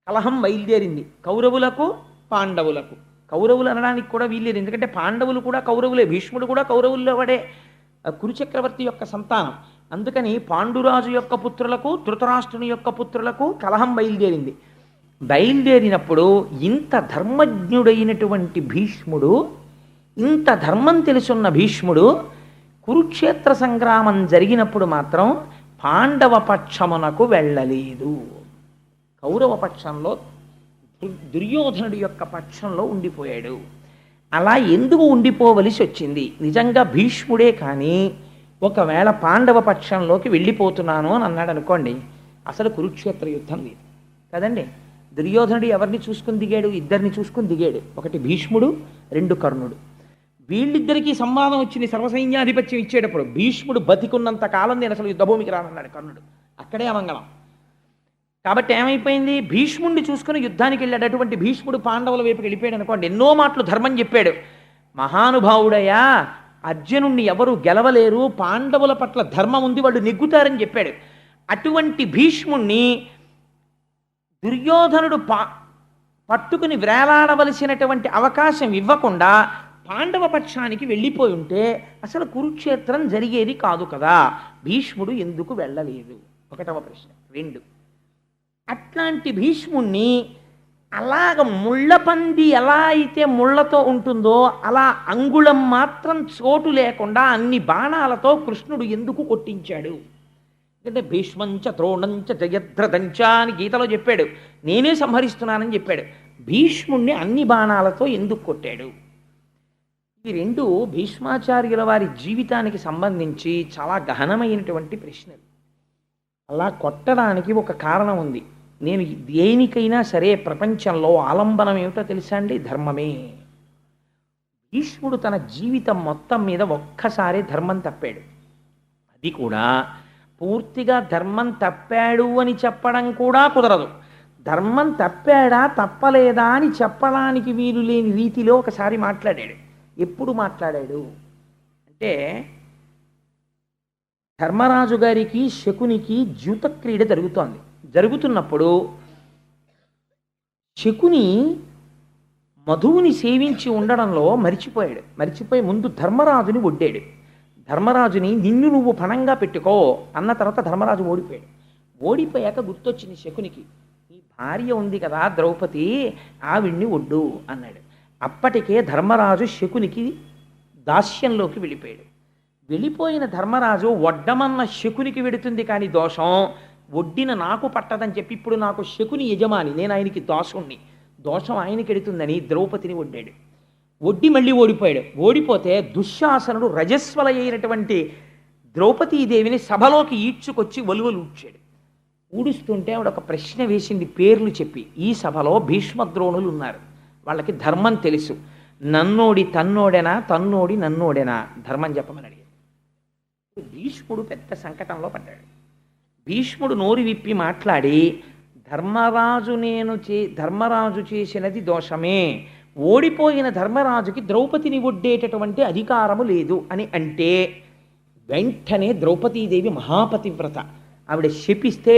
కలహం బయలుదేరింది కౌరవులకు పాండవులకు. కౌరవులు అనడానికి కూడా వీల్లేదు, ఎందుకంటే పాండవులు కూడా కౌరవులే, భీష్ముడు కూడా కౌరవుల్లో వాడే, కురుచక్రవర్తి యొక్క సంతానం. అందుకని పాండురాజు యొక్క పుత్రులకు ధృతరాష్ట్రుని యొక్క పుత్రులకు కలహం బయలుదేరింది. బయలుదేరినప్పుడు ఇంత ధర్మజ్ఞుడైనటువంటి భీష్ముడు, ఇంత ధర్మం తెలుసున్న భీష్ముడు కురుక్షేత్ర సంగ్రామం జరిగినప్పుడు మాత్రం పాండవ పక్షమునకు వెళ్ళలేదు. కౌరవ పక్షంలో, దుర్యోధనుడి యొక్క పక్షంలో ఉండిపోయాడు. అలా ఎందుకు ఉండిపోవలసి వచ్చింది? నిజంగా భీష్ముడే కానీ ఒకవేళ పాండవ పక్షంలోకి వెళ్ళిపోతున్నాను అని అన్నాడు అనుకోండి, అసలు కురుక్షేత్ర యుద్ధం లేదు కదండి. దుర్యోధనుడు ఎవరిని చూసుకుని దిగాడు? ఇద్దరిని చూసుకుని దిగాడు. ఒకటి భీష్ముడు, 2 కర్ణుడు. వీళ్ళిద్దరికీ సంవాదం వచ్చింది. సర్వసైన్యాధిపత్యం ఇచ్చేటప్పుడు భీష్ముడు బతికున్నంత కాలం నేను అసలు యుద్ధభూమికి రానన్నాడు కర్ణుడు. అక్కడే అమంగళం. కాబట్టి ఏమైపోయింది, భీష్ముడిని చూసుకుని యుద్ధానికి వెళ్ళాడు. అటువంటి భీష్ముడు పాండవుల వైపుకి వెళ్ళిపోయాడు అనుకోండి, ఎన్నో మాటలు ధర్మం చెప్పాడు. మహానుభావుడయ్యా, అర్జునుణ్ణి ఎవరు గెలవలేరు, పాండవుల పట్ల ధర్మం ఉంది, వాళ్ళు నెగ్గుతారని చెప్పాడు. అటువంటి భీష్ముణ్ణి దుర్యోధనుడు పట్టుకుని వేలాడవలసినటువంటి అవకాశం ఇవ్వకుండా పాండవ పక్షానికి వెళ్ళిపోయి ఉంటే అసలు కురుక్షేత్రం జరిగేది కాదు కదా. భీష్ముడు ఎందుకు వెళ్ళలేదు? ఒకటవ ప్రశ్న. 2, అట్లాంటి భీష్ముణ్ణి అలాగ ముళ్ళపంది ఎలా అయితే ముళ్ళతో ఉంటుందో అలా అంగుళం మాత్రం చోటు లేకుండా అన్ని బాణాలతో కృష్ణుడు ఎందుకు కొట్టించాడు? అంటే భీష్మంచ ద్రోణంచ జయద్రథంచ అని గీతలో చెప్పాడు. నేనే సంహరిస్తున్నానని చెప్పాడు. భీష్ముణ్ణి అన్ని బాణాలతో ఎందుకు కొట్టాడు? ఈ 2 భీష్మాచార్యుల వారి జీవితానికి సంబంధించి చాలా గహనమైనటువంటి ప్రశ్నలు. అలా కొట్టడానికి ఒక కారణం ఉంది. నేను దేనికైనా సరే ప్రపంచంలో ఆలంబనం ఏమిటో తెలుసా అండి? ధర్మమే. భీష్ముడు తన జీవితం మొత్తం మీద ఒక్కసారి ధర్మం తప్పాడు. అది కూడా పూర్తిగా ధర్మం తప్పాడు అని చెప్పడం కూడా కుదరదు. ధర్మం తప్పాడా తప్పలేదా అని చెప్పడానికి వీలు లేని రీతిలో ఒకసారి మాట్లాడాడు. ఎప్పుడు మాట్లాడాడు అంటే, ధర్మరాజు గారికి శకునికి ద్యూతక్రీడ జరుగుతున్నప్పుడు శకుని మధువుని సేవించి ఉండడంలో మరిచిపోయి ముందు ధర్మరాజుని ఒడ్డాడు. ధర్మరాజుని నిన్ను నువ్వు పణంగా పెట్టుకో అన్న తర్వాత ధర్మరాజు ఓడిపోయాక గుర్తొచ్చింది శకునికి, నీ భార్య ఉంది కదా ద్రౌపది, ఆవిడ్ని ఒడ్డు అన్నాడు. అప్పటికే ధర్మరాజు శకునికి దాస్యంలోకి వెళ్ళిపోయిన ధర్మరాజు వడ్డమన్న శకునికి వెడుతుంది కానీ దోషం వడ్డిన నాకు పట్టదని చెప్పి ఇప్పుడు నాకు శకుని యజమాని, నేను ఆయనకి దోషం ఆయనకి ఎడుతుందని ద్రౌపదిని ఒడ్డాడు. ఒడ్డి మళ్ళీ ఓడిపోయాడు. ఓడిపోతే దుశ్శాసనుడు రజస్వల అయినటువంటి ద్రౌపదీదేవిని సభలోకి ఈడ్చుకొచ్చి వలువలు ఊడ్చాడు. ఊడుస్తుంటే ఆవిడ ఒక ప్రశ్న వేసింది పేర్లు చెప్పి. ఈ సభలో భీష్మద్రోణులు ఉన్నారు, వాళ్ళకి ధర్మం తెలుసు. నన్నోడి తన్నోడెనా, తన్నోడి నన్నోడెనా, ధర్మం చెప్పమని అడిగాడు. భీష్ముడు పెద్ద సంకటంలో పడ్డాడు. భీష్ముడు నోరు విప్పి మాట్లాడి, ధర్మరాజు చేసినది దోషమే, ఓడిపోయిన ధర్మరాజుకి ద్రౌపదిని ఒడ్డేటటువంటి అధికారము లేదు అని అంటే వెంటనే ద్రౌపదీదేవి మహాపతివ్రత, ఆవిడ శపిస్తే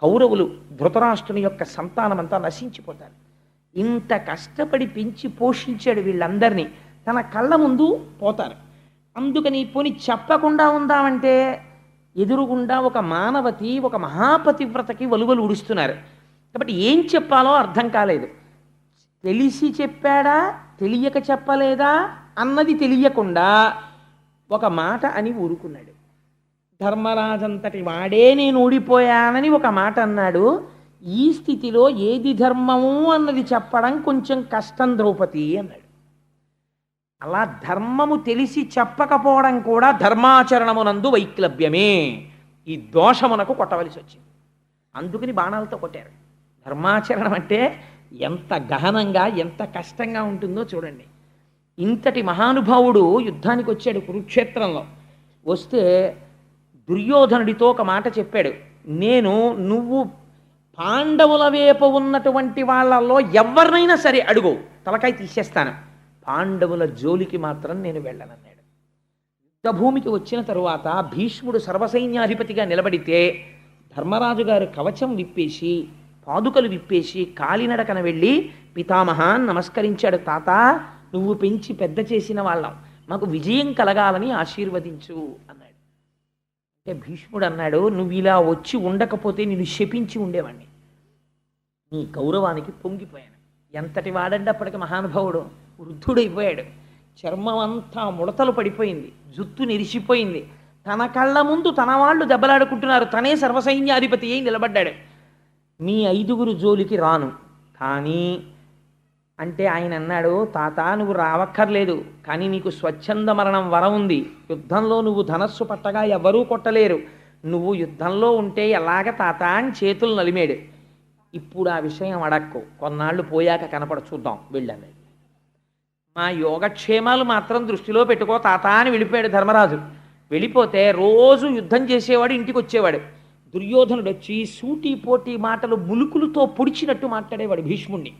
కౌరవులు ధృతరాష్ట్రుని యొక్క సంతానమంతా నశించిపోతారు. ఇంత కష్టపడి పెంచి పోషించాడు వీళ్ళందరినీ, తన కళ్ళ ముందు పోతారు. అందుకని పోని చెప్పకుండా ఉందామంటే ఎదురుగుండా ఒక మానవతి, ఒక మహాపతివ్రతకి వలువలు ఉడుస్తున్నారు. కాబట్టి ఏం చెప్పాలో అర్థం కాలేదు. తెలిసి చెప్పాడా, తెలియక చెప్పలేదా అన్నది తెలియకుండా ఒక మాట అని ఊరుకున్నాడు. ధర్మరాజంతటి వాడే నేను ఓడిపోయానని ఒక మాట అన్నాడు. ఈ స్థితిలో ఏది ధర్మము అన్నది చెప్పడం కొంచెం కష్టం ద్రౌపది అన్నాడు. అలా ధర్మము తెలిసి చెప్పకపోవడం కూడా ధర్మాచరణమునందు వైక్లభ్యమే. ఈ దోషమునకు కొట్టవలసి వచ్చింది. అందుకని బాణాలతో కొట్టారు. ధర్మాచరణం అంటే ఎంత గహనంగా, ఎంత కష్టంగా ఉంటుందో చూడండి. ఇంతటి మహానుభావుడు యుద్ధానికి వచ్చాడు కురుక్షేత్రంలో. వస్తే దుర్యోధనుడితో ఒక మాట చెప్పాడు, నువ్వు పాండవుల వైపు ఉన్నటువంటి వాళ్ళల్లో ఎవరినైనా సరే అడుగు, తలకాయ తీసేస్తాను, పాండవుల జోలికి మాత్రం నేను వెళ్ళనన్నాడు. యుద్ధభూమికి వచ్చిన తరువాత భీష్ముడు సర్వసైన్యాధిపతిగా నిలబడితే ధర్మరాజు గారు కవచం విప్పేసి, పాదుకలు విప్పేసి కాలినడకన వెళ్ళి పితామహాన్ నమస్కరించాడు. తాత, నువ్వు పెంచి పెద్ద చేసిన వాళ్ళం, మాకు విజయం కలగాలని ఆశీర్వదించు అన్నాడు. అంటే భీష్ముడు అన్నాడు, నువ్వు ఇలా వచ్చి ఉండకపోతే నిన్ను శపించి ఉండేవాడిని. నీ గౌరవానికి పొంగిపోయాను. ఎంతటి వాడండి అప్పటికి మహానుభావుడు, వృద్ధుడైపోయాడు. చర్మం అంతా ముడతలు పడిపోయింది, జుత్తు నెరిసిపోయింది. తన కళ్ళ ముందు తన వాళ్ళు దెబ్బలాడుకుంటున్నారు, తనే సర్వసైన్యాధిపతి అయి నిలబడ్డాడు. మీ 5గురు జోలికి రాను కానీ అంటే ఆయన అన్నాడు, తాత నువ్వు రావక్కర్లేదు, కానీ నీకు స్వచ్ఛంద మరణం వరం ఉంది. యుద్ధంలో నువ్వు ధనస్సు పట్టగా ఎవరూ కొట్టలేరు, నువ్వు యుద్ధంలో ఉంటే ఎలాగ తాత అని చేతులు నలిమాడు. ఇప్పుడు ఆ విషయం అడక్కు, కొన్నాళ్ళు పోయాక కనపడ చూద్దాం వెళ్ళాను. మా యోగక్షేమాలు మాత్రం దృష్టిలో పెట్టుకో తాత అని వెళ్ళిపోయాడు ధర్మరాజు. వెళ్ళిపోతే రోజు యుద్ధం చేసేవాడు, ఇంటికి వచ్చేవాడు. దుర్యోధనుడు వచ్చి సూటి పోటీ మాటలు ములుకులతో పొడిచినట్టు మాట్లాడేవాడు భీష్ముణ్ణి.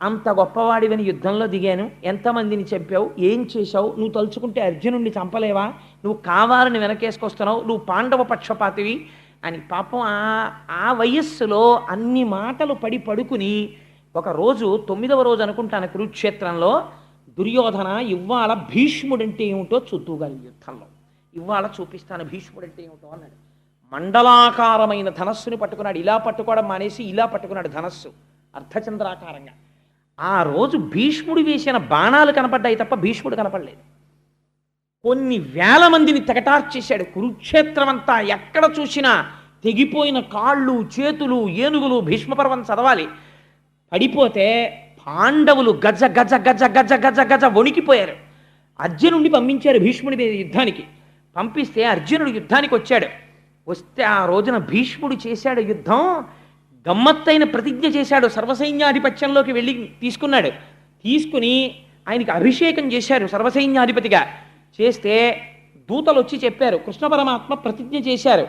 అంత గొప్పవాడివని యుద్ధంలో దిగాను, ఎంతమందిని చంపావు, ఏం చేశావు, నువ్వు తలుచుకుంటే అర్జునుడిని చంపలేవా, నువ్వు కావాలని వెనకేసుకొస్తున్నావు, నువ్వు పాండవ పక్షపాతివి అని పాపం ఆ వయస్సులో అన్ని మాటలు పడుకుని ఒకరోజు 9వ రోజు అనుకుంటాను కురుక్షేత్రంలో, దుర్యోధన ఇవాళ భీష్ముడంటే ఏమిటో చూద్దుగాలి యుద్ధంలో, ఇవాళ చూపిస్తాను భీష్ముడంటే ఏమిటో అన్నాడు. మండలాకారమైన ధనస్సుని పట్టుకున్నాడు. ఇలా పట్టుకోవడం మానేసి ఇలా పట్టుకున్నాడు ధనస్సు అర్ధచంద్రాకారంగా. ఆ రోజు భీష్ముడు వేసిన బాణాలు కనపడ్డాయి తప్ప భీష్ముడు కనపడలేదు. కొన్ని వేల మందిని తెగటార్చేశాడు. కురుక్షేత్రం అంతా ఎక్కడ చూసినా తెగిపోయిన కాళ్ళు, చేతులు, ఏనుగులు. భీష్మపర్వం చదవాలి. పడిపోతే పాండవులు గజ గజ గజ గజ గజ గజ వణికిపోయారు. అర్జునుడిని పంపించారు భీష్ముడి మీద యుద్ధానికి. పంపిస్తే అర్జునుడు యుద్ధానికి వచ్చాడు. వస్తే ఆ రోజున భీష్ముడు చేశాడు యుద్ధం, గమ్మత్తైన ప్రతిజ్ఞ చేశాడు. సర్వసైన్యాధిపత్యంలోకి వెళ్ళి తీసుకున్నాడు. తీసుకుని ఆయనకి అభిషేకం చేశారు సర్వసైన్యాధిపతిగా. చేస్తే దూతలు వచ్చి చెప్పారు, కృష్ణ పరమాత్మ ప్రతిజ్ఞ చేశారు,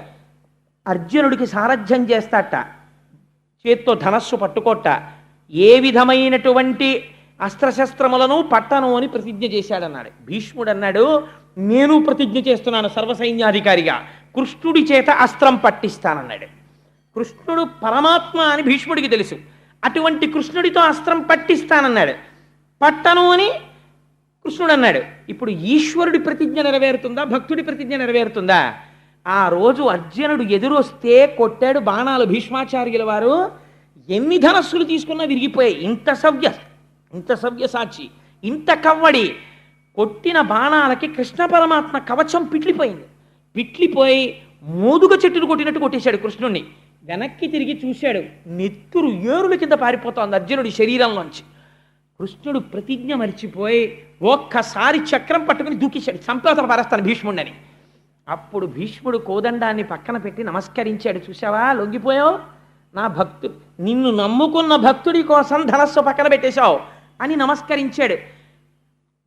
అర్జునుడికి సారథ్యం చేస్తాట, చేత్తో ధనస్సు పట్టుకోట, ఏ విధమైనటువంటి అస్త్రశస్త్రములను పట్టను అని ప్రతిజ్ఞ చేశాడన్నాడు. భీష్ముడు అన్నాడు, నేను ప్రతిజ్ఞ చేస్తున్నాను సర్వసైన్యాధికారిగా, కృష్ణుడి చేత అస్త్రం పట్టిస్తానన్నాడు. కృష్ణుడు పరమాత్మ అని భీష్ముడికి తెలుసు. అటువంటి కృష్ణుడితో అస్త్రం పట్టిస్తానన్నాడు. పట్టను అని కృష్ణుడు అన్నాడు. ఇప్పుడు ఈశ్వరుడి ప్రతిజ్ఞ నెరవేరుతుందా, భక్తుడి ప్రతిజ్ఞ నెరవేరుతుందా? ఆ రోజు అర్జునుడు ఎదురొస్తే కొట్టాడు బాణాలు. భీష్మాచార్యుల వారు ఎన్ని ధనస్సులు తీసుకున్నా విరిగిపోయాయి. ఇంత సవ్యసాచి, ఇంత కవ్వడి. కొట్టిన బాణాలకి కృష్ణ పరమాత్మ కవచం పిట్లిపోయి మోదుగ చెట్టును కొట్టినట్టు కొట్టేశాడు కృష్ణుణ్ణి. వెనక్కి తిరిగి చూశాడు, నెత్తురు ఏరుల కింద పారిపోతోంది అర్జునుడి శరీరంలోంచి. కృష్ణుడు ప్రతిజ్ఞ మరిచిపోయి ఒక్కసారి చక్రం పట్టుకుని దూకిశాడు, సంతోషం పరస్తాను భీష్ముడిని. అప్పుడు భీష్ముడు కోదండాన్ని పక్కన పెట్టి నమస్కరించాడు. చూసావా, లొంగిపోయావు, నా నిన్ను నమ్ముకున్న భక్తుడి కోసం ధనస్సు పక్కన పెట్టేశావు అని నమస్కరించాడు.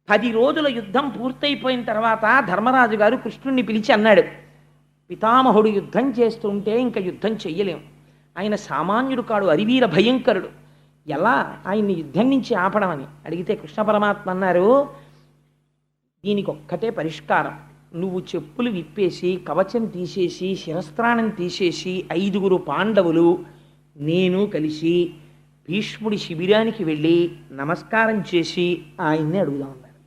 10 రోజుల యుద్ధం పూర్తయిపోయిన తర్వాత ధర్మరాజు గారు కృష్ణుణ్ణి పిలిచి అన్నాడు, పితామహుడు యుద్ధం చేస్తుంటే ఇంకా యుద్ధం చెయ్యలేం, ఆయన సామాన్యుడు కాడు, అరివీర భయంకరుడు, ఎలా ఆయన్ని యుద్ధం నుంచి ఆపడం అని అడిగితే కృష్ణ పరమాత్మ అన్నారు, దీనికి ఒక్కటే పరిష్కారం, నువ్వు చెప్పులు విప్పేసి కవచం తీసేసి శిరస్త్రాణం తీసేసి 5 పాండవులు నేను కలిసి భీష్ముడి శిబిరానికి వెళ్ళి నమస్కారం చేసి ఆయన్ని అడుగుదాం అన్నారు.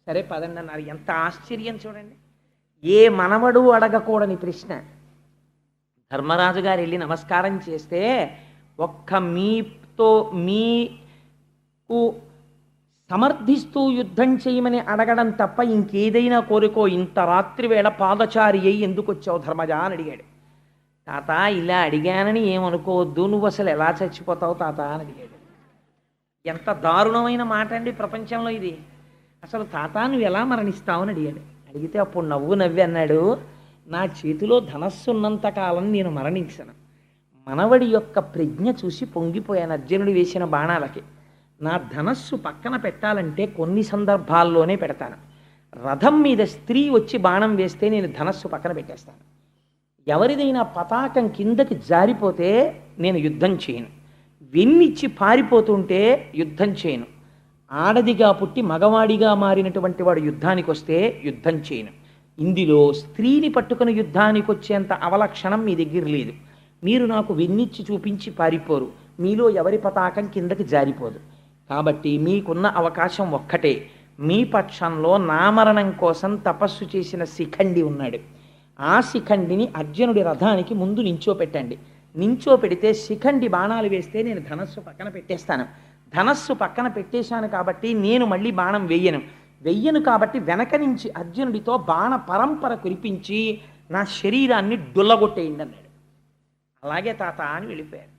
సరే పదండి అన్నారు. ఎంత ఆశ్చర్యం చూడండి, ఏ మనవడు అడగకూడని ప్రశ్న. ధర్మరాజు గారు వెళ్ళి నమస్కారం చేస్తే ఒక్క మీకు సమర్థిస్తూ యుద్ధం చేయమని అడగడం తప్ప ఇంకేదైనా కోరుకో, ఇంత రాత్రి వేళ పాదచారి అయి ఎందుకు వచ్చావు ధర్మజ అని అడిగాడు. తాత ఇలా అడిగానని ఏమనుకోవద్దు, నువ్వు అసలు ఎలా చచ్చిపోతావు తాత అని అడిగాడు. ఎంత దారుణమైన మాట అండి ప్రపంచంలో ఇది. అసలు తాత నువ్వు ఎలా మరణిస్తావు అని అడిగాడు. అడిగితే అప్పుడు నవ్వి అన్నాడు, నా చేతిలో ధనస్సు ఉన్నంతకాలం నేను మరణించను. మనవడి యొక్క ప్రజ్ఞ చూసి పొంగిపోయాను అర్జునుడు వేసిన బాణాలకి. నా ధనస్సు పక్కన పెట్టాలంటే కొన్ని సందర్భాల్లోనే పెడతాను. రథం మీద స్త్రీ వచ్చి బాణం వేస్తే నేను ధనస్సు పక్కన పెట్టేస్తాను. ఎవరిదైనా పతాకం కిందకి జారిపోతే నేను యుద్ధం చేయను. వెన్నిచ్చి పారిపోతుంటే యుద్ధం చేయను. ఆడదిగా పుట్టి మగవాడిగా మారినటువంటి వాడు యుద్ధానికి వస్తే యుద్ధం చేయను. ఇందులో స్త్రీని పట్టుకుని యుద్ధానికి వచ్చేంత అవలక్షణం మీ దగ్గర లేదు. మీరు నాకు వెన్నిచ్చి చూపించి పారిపోరు, మీలో ఎవరి పతాకం కిందకి జారిపోదు. కాబట్టి మీకున్న అవకాశం ఒక్కటే, మీ పక్షంలో నామరణం కోసం తపస్సు చేసిన శిఖండి ఉన్నాడు. ఆ శిఖండిని అర్జునుడి రథానికి ముందు నించోపెట్టండి. నించోపెడితే శిఖండి బాణాలు వేస్తే నేను ధనస్సు పక్కన పెట్టేస్తాను. ధనస్సు పక్కన పెట్టేశాను కాబట్టి నేను మళ్ళీ బాణం వెయ్యను కాబట్టి వెనక నుంచి అర్జునుడితో బాణ పరంపర కురిపించి నా శరీరాన్ని డుల్లగొట్టేయండి అన్నాడు. అలాగే తాత అని వెళ్ళిపోయారు.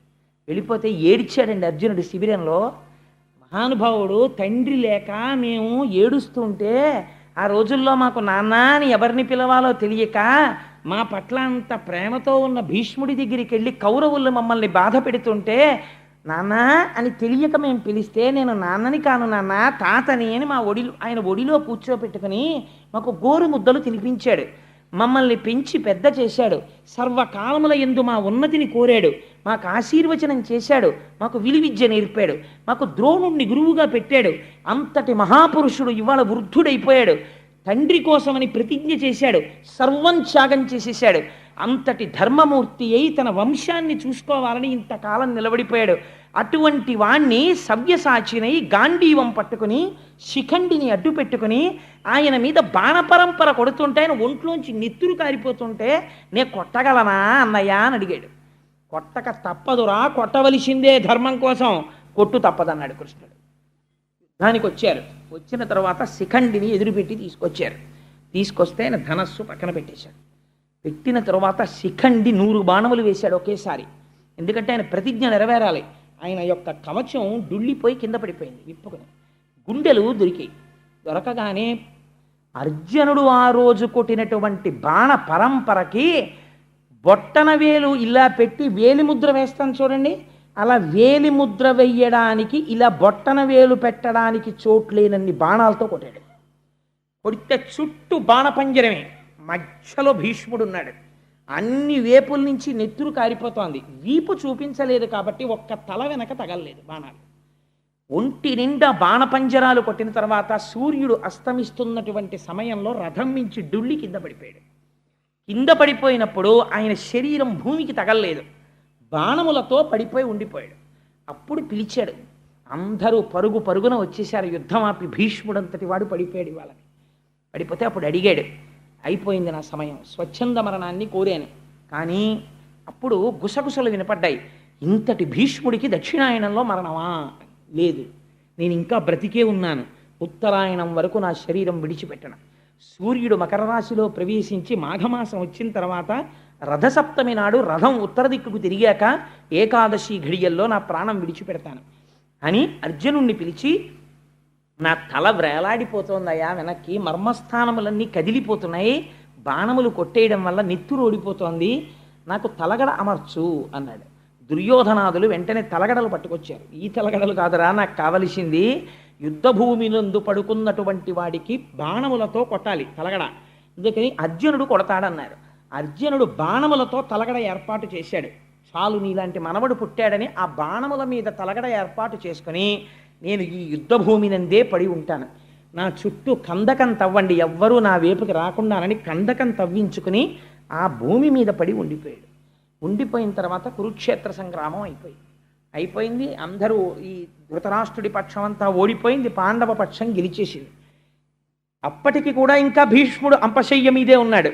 వెళ్ళిపోతే ఏడిచాడండి అర్జునుడి శిబిరంలో. మహానుభావుడు తండ్రి లేక మేము ఏడుస్తుంటే ఆ రోజుల్లో మాకు నాన్న అని ఎవరిని పిలవాలో తెలియక మా పట్ల అంత ప్రేమతో ఉన్న భీష్ముడి దగ్గరికి వెళ్ళి కౌరవులు మమ్మల్ని బాధ పెడుతుంటే నాన్న అని తెలియక మేము పిలిస్తే నేను నాన్నని కాను నాన్న తాతని అని ఆయన ఒడిలో కూర్చోపెట్టుకుని మాకు గోరు ముద్దలు తినిపించాడు. మమ్మల్ని పెంచి పెద్ద చేశాడు. సర్వకాలముల యందు మా ఉన్నతిని కోరాడు. మాకు ఆశీర్వచనం చేశాడు. మాకు విలువిద్య నేర్పాడు. మాకు ద్రోణుణ్ణి గురువుగా పెట్టాడు. అంతటి మహాపురుషుడు ఇవాళ వృద్ధుడైపోయాడు. తండ్రి కోసమని ప్రతిజ్ఞ చేశాడు. సర్వం త్యాగం చేసేశాడు. అంతటి ధర్మమూర్తి అయి తన వంశాన్ని చూసుకోవాలని ఇంతకాలం నిలబడిపోయాడు. అటువంటి వాణ్ణి సవ్యసాచినై గాంధీవం పట్టుకుని శిఖండిని అడ్డు పెట్టుకుని ఆయన మీద బాణపరంపర కొడుతుంటే ఆయన ఒంట్లోంచి నెత్తురు కారిపోతుంటే నేను కొట్టగలనా అన్నయ్య అని అడిగాడు. కొట్టక తప్పదురా, కొట్టవలసిందే ధర్మం కోసం, కొట్టు తప్పదన్నాడు కృష్ణుడు. దానికి వచ్చారు. వచ్చిన తర్వాత శిఖండిని ఎదురుపెట్టి తీసుకొస్తే ఆయన ధనస్సు పక్కన పెట్టేశాడు. పెట్టిన తర్వాత శిఖండి 100 బాణములు వేశాడు ఒకేసారి. ఎందుకంటే ఆయన ప్రతిజ్ఞ నెరవేరాలి. ఆయన యొక్క కవచం డుళ్ళిపోయి కింద పడిపోయింది. విప్పుకుని గుండెలు దొరికాయి. దొరకగానే అర్జునుడు ఆ రోజు కొట్టినటువంటి బాణ పరంపరకి బొట్టన వేలు ఇలా పెట్టి వేలి ముద్ర వేస్తాను చూడండి, అలా వేలి ముద్ర వెయ్యడానికి ఇలా బొట్టన వేలు పెట్టడానికి చోట్లేనన్ని బాణాలతో కొట్టాడు. కొడితే చుట్టూ బాణపంజరమే, మధ్యలో భీష్ముడు ఉన్నాడు. అన్ని వేపుల నుంచి నెత్తురు కారిపోతోంది. వీపు చూపించలేదు కాబట్టి ఒక్క తల వెనక తగలలేదు బాణాలు. ఒంటి నిండా బాణపంజరాలు కొట్టిన తర్వాత సూర్యుడు అస్తమిస్తున్నటువంటి సమయంలో రథం నుంచి డుళ్ళి కింద పడిపోయాడు. కింద పడిపోయినప్పుడు ఆయన శరీరం భూమికి తగలలేదు, బాణములతో పడిపోయి ఉండిపోయాడు. అప్పుడు పిలిచాడు. అందరూ పరుగున వచ్చేసారు. యుద్ధం ఆపి భీష్ముడంతటి వాడు పడిపోయాడు వాళ్ళని. పడిపోతే అప్పుడు అడిగాడు, అయిపోయింది నా సమయం, స్వచ్ఛంద మరణాన్ని కోరాను. కానీ అప్పుడు గుసగుసలు వినపడ్డాయి. ఇంతటి భీష్ముడికి దక్షిణాయనంలో మరణమా? లేదు, నేను ఇంకా బ్రతికే ఉన్నాను. ఉత్తరాయణం వరకు నా శరీరం విడిచిపెట్టను. సూర్యుడు మకర రాశిలో ప్రవేశించి మాఘమాసం వచ్చిన తర్వాత రథసప్తమి నాడు రథం ఉత్తర దిక్కుకు తిరిగాక ఏకాదశి ఘడియల్లో నా ప్రాణం విడిచిపెడతాను అని అర్జునుణ్ణి పిలిచి నా తల వ్రేలాడిపోతోందయ్యా వెనక్కి, మర్మస్థానములన్నీ కదిలిపోతున్నాయి, బాణములు కొట్టేయడం వల్ల నెత్తురు ఓడిపోతోంది, నాకు తలగడ అమర్చు అన్నాడు. దుర్యోధనాదులు వెంటనే తలగడలు పట్టుకొచ్చారు. ఈ తలగడలు కాదురా నాకు కావలసింది, యుద్ధభూమినందు పడుకున్నటువంటి వాడికి బాణములతో కొట్టాలి తలగడ, అందుకని అర్జునుడు కొడతాడన్నారు. అర్జునుడు బాణములతో తలగడ ఏర్పాటు చేశాడు. చాలు నీలాంటి మనవడు పుట్టాడని ఆ బాణముల మీద తలగడ ఏర్పాటు చేసుకుని, నేను ఈ యుద్ధభూమినందే పడి ఉంటాను, నా చుట్టూ కందకం తవ్వండి, ఎవ్వరూ నా వైపుకి రాకుండానని కందకం తవ్వించుకుని ఆ భూమి మీద పడి ఉండిపోయాడు. ఉండిపోయిన తర్వాత కురుక్షేత్ర సంగ్రామం అయిపోయింది. అందరూ ఈ ధృతరాష్ట్రుడి పక్షం అంతా ఓడిపోయింది, పాండవ పక్షం గెలిచేసింది. అప్పటికి కూడా ఇంకా భీష్ముడు అంపశయ్య మీదే ఉన్నాడు.